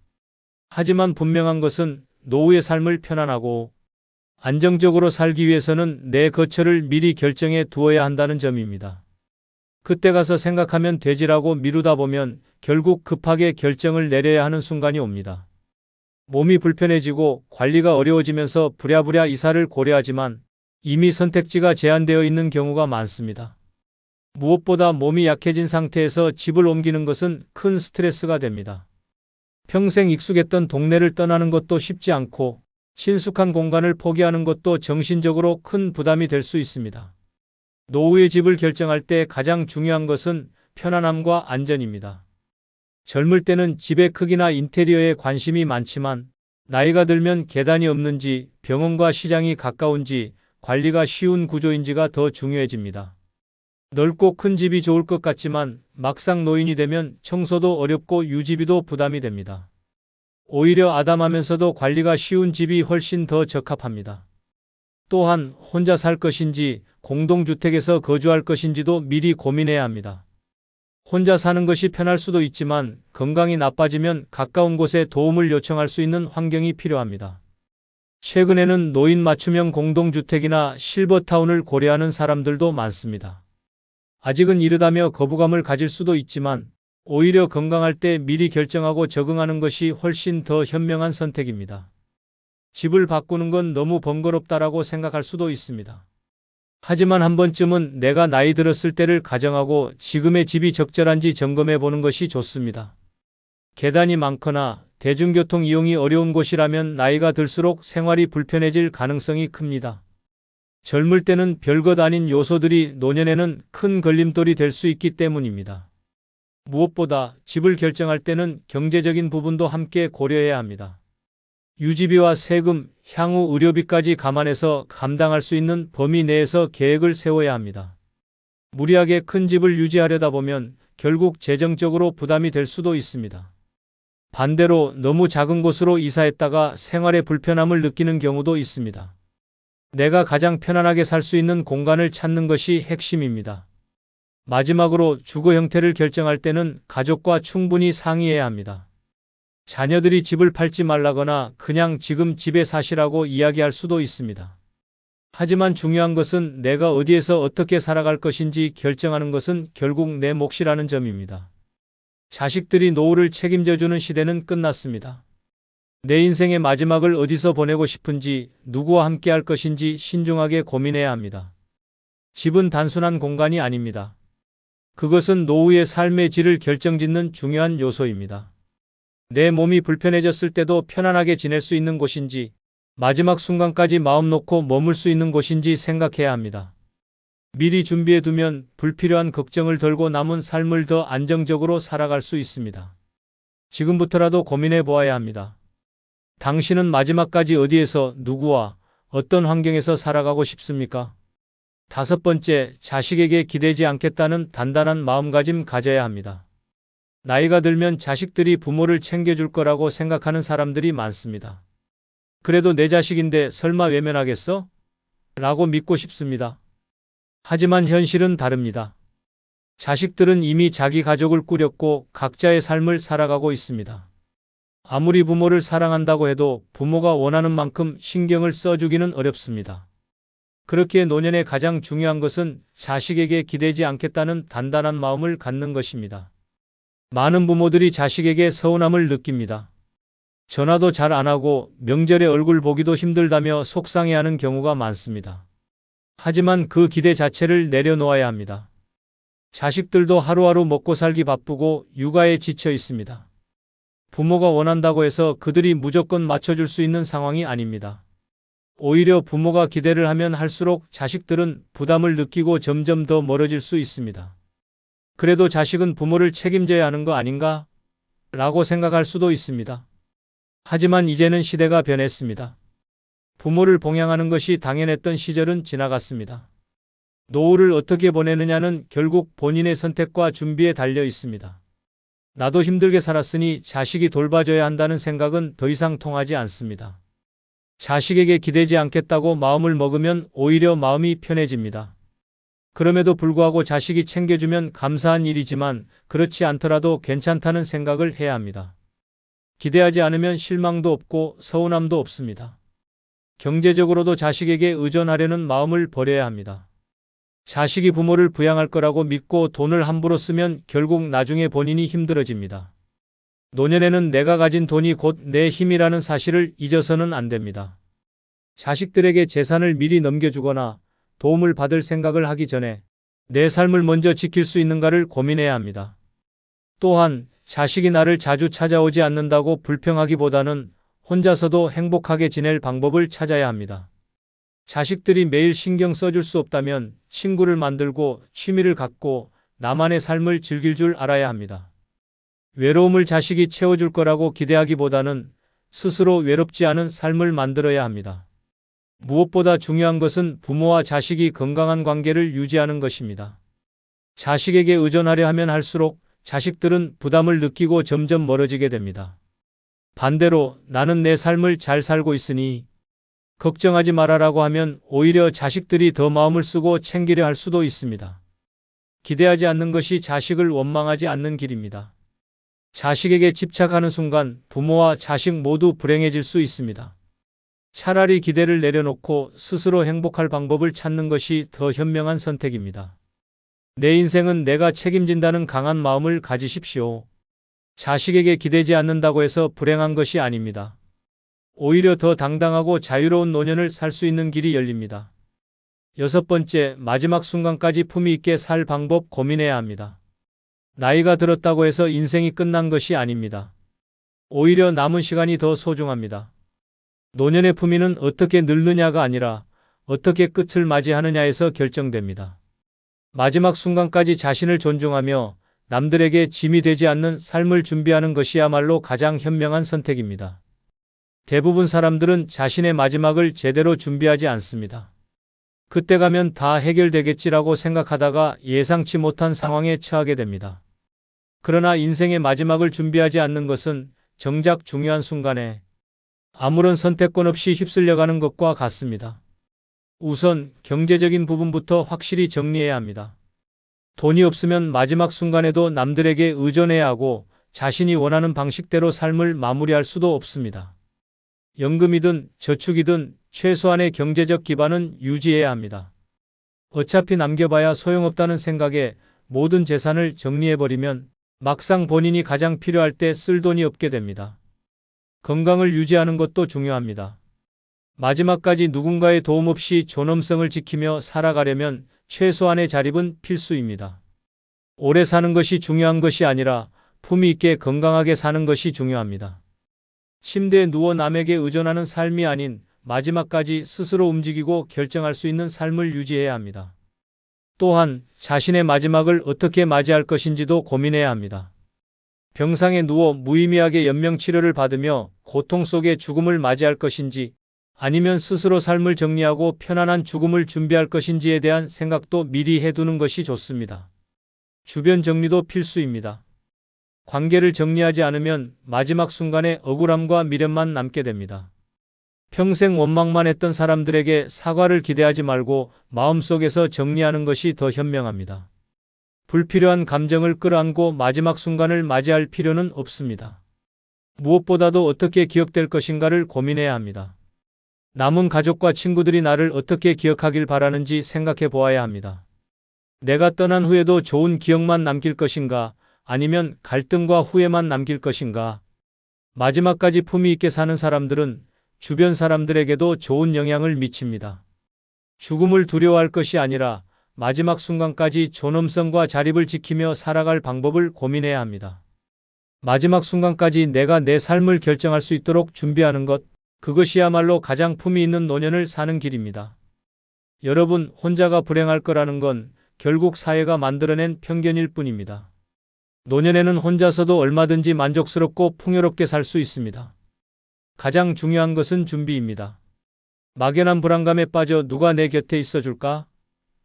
하지만 분명한 것은 노후의 삶을 편안하고 안정적으로 살기 위해서는 내 거처를 미리 결정해 두어야 한다는 점입니다. 그때 가서 생각하면 되지라고 미루다 보면 결국 급하게 결정을 내려야 하는 순간이 옵니다. 몸이 불편해지고 관리가 어려워지면서 부랴부랴 이사를 고려하지만 이미 선택지가 제한되어 있는 경우가 많습니다. 무엇보다 몸이 약해진 상태에서 집을 옮기는 것은 큰 스트레스가 됩니다. 평생 익숙했던 동네를 떠나는 것도 쉽지 않고 친숙한 공간을 포기하는 것도 정신적으로 큰 부담이 될 수 있습니다. 노후의 집을 결정할 때 가장 중요한 것은 편안함과 안전입니다. 젊을 때는 집의 크기나 인테리어에 관심이 많지만 나이가 들면 계단이 없는지, 병원과 시장이 가까운지, 관리가 쉬운 구조인지가 더 중요해집니다. 넓고 큰 집이 좋을 것 같지만 막상 노인이 되면 청소도 어렵고 유지비도 부담이 됩니다. 오히려 아담하면서도 관리가 쉬운 집이 훨씬 더 적합합니다. 또한 혼자 살 것인지 공동주택에서 거주할 것인지도 미리 고민해야 합니다. 혼자 사는 것이 편할 수도 있지만 건강이 나빠지면 가까운 곳에 도움을 요청할 수 있는 환경이 필요합니다. 최근에는 노인 맞춤형 공동주택이나 실버타운을 고려하는 사람들도 많습니다. 아직은 이르다며 거부감을 가질 수도 있지만 오히려 건강할 때 미리 결정하고 적응하는 것이 훨씬 더 현명한 선택입니다. 집을 바꾸는 건 너무 번거롭다라고 생각할 수도 있습니다. 하지만 한 번쯤은 내가 나이 들었을 때를 가정하고 지금의 집이 적절한지 점검해 보는 것이 좋습니다. 계단이 많거나 대중교통 이용이 어려운 곳이라면 나이가 들수록 생활이 불편해질 가능성이 큽니다. 젊을 때는 별것 아닌 요소들이 노년에는 큰 걸림돌이 될 수 있기 때문입니다. 무엇보다 집을 결정할 때는 경제적인 부분도 함께 고려해야 합니다. 유지비와 세금, 향후 의료비까지 감안해서 감당할 수 있는 범위 내에서 계획을 세워야 합니다. 무리하게 큰 집을 유지하려다 보면 결국 재정적으로 부담이 될 수도 있습니다. 반대로 너무 작은 곳으로 이사했다가 생활에 불편함을 느끼는 경우도 있습니다. 내가 가장 편안하게 살 수 있는 공간을 찾는 것이 핵심입니다. 마지막으로 주거 형태를 결정할 때는 가족과 충분히 상의해야 합니다. 자녀들이 집을 팔지 말라거나 그냥 지금 집에 사시라고 이야기할 수도 있습니다. 하지만 중요한 것은 내가 어디에서 어떻게 살아갈 것인지 결정하는 것은 결국 내 몫이라는 점입니다. 자식들이 노후를 책임져주는 시대는 끝났습니다. 내 인생의 마지막을 어디서 보내고 싶은지, 누구와 함께 할 것인지 신중하게 고민해야 합니다. 집은 단순한 공간이 아닙니다. 그것은 노후의 삶의 질을 결정짓는 중요한 요소입니다. 내 몸이 불편해졌을 때도 편안하게 지낼 수 있는 곳인지, 마지막 순간까지 마음 놓고 머물 수 있는 곳인지 생각해야 합니다. 미리 준비해두면 불필요한 걱정을 덜고 남은 삶을 더 안정적으로 살아갈 수 있습니다. 지금부터라도 고민해 보아야 합니다. 당신은 마지막까지 어디에서, 누구와, 어떤 환경에서 살아가고 싶습니까? 5번째, 자식에게 기대지 않겠다는 단단한 마음가짐 가져야 합니다. 나이가 들면 자식들이 부모를 챙겨줄 거라고 생각하는 사람들이 많습니다. 그래도 내 자식인데 설마 외면하겠어? 라고 믿고 싶습니다. 하지만 현실은 다릅니다. 자식들은 이미 자기 가족을 꾸렸고 각자의 삶을 살아가고 있습니다. 아무리 부모를 사랑한다고 해도 부모가 원하는 만큼 신경을 써주기는 어렵습니다. 그렇기에 노년에 가장 중요한 것은 자식에게 기대지 않겠다는 단단한 마음을 갖는 것입니다. 많은 부모들이 자식에게 서운함을 느낍니다. 전화도 잘 안 하고 명절에 얼굴 보기도 힘들다며 속상해하는 경우가 많습니다. 하지만 그 기대 자체를 내려놓아야 합니다. 자식들도 하루하루 먹고 살기 바쁘고 육아에 지쳐 있습니다. 부모가 원한다고 해서 그들이 무조건 맞춰줄 수 있는 상황이 아닙니다. 오히려 부모가 기대를 하면 할수록 자식들은 부담을 느끼고 점점 더 멀어질 수 있습니다. 그래도 자식은 부모를 책임져야 하는 거 아닌가? 라고 생각할 수도 있습니다. 하지만 이제는 시대가 변했습니다. 부모를 봉양하는 것이 당연했던 시절은 지나갔습니다. 노후를 어떻게 보내느냐는 결국 본인의 선택과 준비에 달려 있습니다. 나도 힘들게 살았으니 자식이 돌봐줘야 한다는 생각은 더 이상 통하지 않습니다. 자식에게 기대지 않겠다고 마음을 먹으면 오히려 마음이 편해집니다. 그럼에도 불구하고 자식이 챙겨주면 감사한 일이지만 그렇지 않더라도 괜찮다는 생각을 해야 합니다. 기대하지 않으면 실망도 없고 서운함도 없습니다. 경제적으로도 자식에게 의존하려는 마음을 버려야 합니다. 자식이 부모를 부양할 거라고 믿고 돈을 함부로 쓰면 결국 나중에 본인이 힘들어집니다. 노년에는 내가 가진 돈이 곧 내 힘이라는 사실을 잊어서는 안 됩니다. 자식들에게 재산을 미리 넘겨주거나 도움을 받을 생각을 하기 전에 내 삶을 먼저 지킬 수 있는가를 고민해야 합니다. 또한 자식이 나를 자주 찾아오지 않는다고 불평하기보다는 혼자서도 행복하게 지낼 방법을 찾아야 합니다. 자식들이 매일 신경 써줄 수 없다면 친구를 만들고 취미를 갖고 나만의 삶을 즐길 줄 알아야 합니다. 외로움을 자식이 채워줄 거라고 기대하기보다는 스스로 외롭지 않은 삶을 만들어야 합니다. 무엇보다 중요한 것은 부모와 자식이 건강한 관계를 유지하는 것입니다. 자식에게 의존하려 하면 할수록 자식들은 부담을 느끼고 점점 멀어지게 됩니다. 반대로 나는 내 삶을 잘 살고 있으니 걱정하지 말아라고 하면 오히려 자식들이 더 마음을 쓰고 챙기려 할 수도 있습니다. 기대하지 않는 것이 자식을 원망하지 않는 길입니다. 자식에게 집착하는 순간 부모와 자식 모두 불행해질 수 있습니다. 차라리 기대를 내려놓고 스스로 행복할 방법을 찾는 것이 더 현명한 선택입니다. 내 인생은 내가 책임진다는 강한 마음을 가지십시오. 자식에게 기대지 않는다고 해서 불행한 것이 아닙니다. 오히려 더 당당하고 자유로운 노년을 살 수 있는 길이 열립니다. 6번째, 마지막 순간까지 품위 있게 살 방법 고민해야 합니다. 나이가 들었다고 해서 인생이 끝난 것이 아닙니다. 오히려 남은 시간이 더 소중합니다. 노년의 품위는 어떻게 늙느냐가 아니라 어떻게 끝을 맞이하느냐에서 결정됩니다. 마지막 순간까지 자신을 존중하며 남들에게 짐이 되지 않는 삶을 준비하는 것이야말로 가장 현명한 선택입니다. 대부분 사람들은 자신의 마지막을 제대로 준비하지 않습니다. 그때 가면 다 해결되겠지라고 생각하다가 예상치 못한 상황에 처하게 됩니다. 그러나 인생의 마지막을 준비하지 않는 것은 정작 중요한 순간에 아무런 선택권 없이 휩쓸려가는 것과 같습니다. 우선 경제적인 부분부터 확실히 정리해야 합니다. 돈이 없으면 마지막 순간에도 남들에게 의존해야 하고 자신이 원하는 방식대로 삶을 마무리할 수도 없습니다. 연금이든 저축이든 최소한의 경제적 기반은 유지해야 합니다. 어차피 남겨봐야 소용없다는 생각에 모든 재산을 정리해버리면 막상 본인이 가장 필요할 때 쓸 돈이 없게 됩니다. 건강을 유지하는 것도 중요합니다. 마지막까지 누군가의 도움 없이 존엄성을 지키며 살아가려면 최소한의 자립은 필수입니다. 오래 사는 것이 중요한 것이 아니라 품위 있게 건강하게 사는 것이 중요합니다. 침대에 누워 남에게 의존하는 삶이 아닌 마지막까지 스스로 움직이고 결정할 수 있는 삶을 유지해야 합니다. 또한 자신의 마지막을 어떻게 맞이할 것인지도 고민해야 합니다. 병상에 누워 무의미하게 연명치료를 받으며 고통 속에 죽음을 맞이할 것인지 아니면 스스로 삶을 정리하고 편안한 죽음을 준비할 것인지에 대한 생각도 미리 해두는 것이 좋습니다. 주변 정리도 필수입니다. 관계를 정리하지 않으면 마지막 순간에 억울함과 미련만 남게 됩니다. 평생 원망만 했던 사람들에게 사과를 기대하지 말고 마음속에서 정리하는 것이 더 현명합니다. 불필요한 감정을 끌어안고 마지막 순간을 맞이할 필요는 없습니다. 무엇보다도 어떻게 기억될 것인가를 고민해야 합니다. 남은 가족과 친구들이 나를 어떻게 기억하길 바라는지 생각해 보아야 합니다. 내가 떠난 후에도 좋은 기억만 남길 것인가, 아니면 갈등과 후회만 남길 것인가. 마지막까지 품위 있게 사는 사람들은 주변 사람들에게도 좋은 영향을 미칩니다. 죽음을 두려워할 것이 아니라 마지막 순간까지 존엄성과 자립을 지키며 살아갈 방법을 고민해야 합니다. 마지막 순간까지 내가 내 삶을 결정할 수 있도록 준비하는 것, 그것이야말로 가장 품위 있는 노년을 사는 길입니다. 여러분, 혼자가 불행할 거라는 건 결국 사회가 만들어낸 편견일 뿐입니다. 노년에는 혼자서도 얼마든지 만족스럽고 풍요롭게 살 수 있습니다. 가장 중요한 것은 준비입니다. 막연한 불안감에 빠져 누가 내 곁에 있어줄까?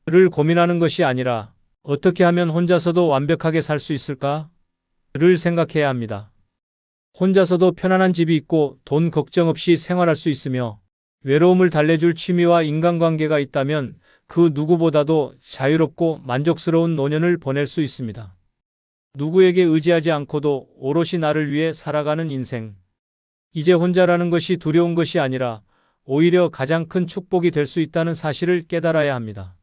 를 고민하는 것이 아니라 어떻게 하면 혼자서도 완벽하게 살 수 있을까? 를 생각해야 합니다. 혼자서도 편안한 집이 있고 돈 걱정 없이 생활할 수 있으며 외로움을 달래줄 취미와 인간관계가 있다면 그 누구보다도 자유롭고 만족스러운 노년을 보낼 수 있습니다. 누구에게 의지하지 않고도 오롯이 나를 위해 살아가는 인생. 이제 혼자라는 것이 두려운 것이 아니라 오히려 가장 큰 축복이 될 수 있다는 사실을 깨달아야 합니다.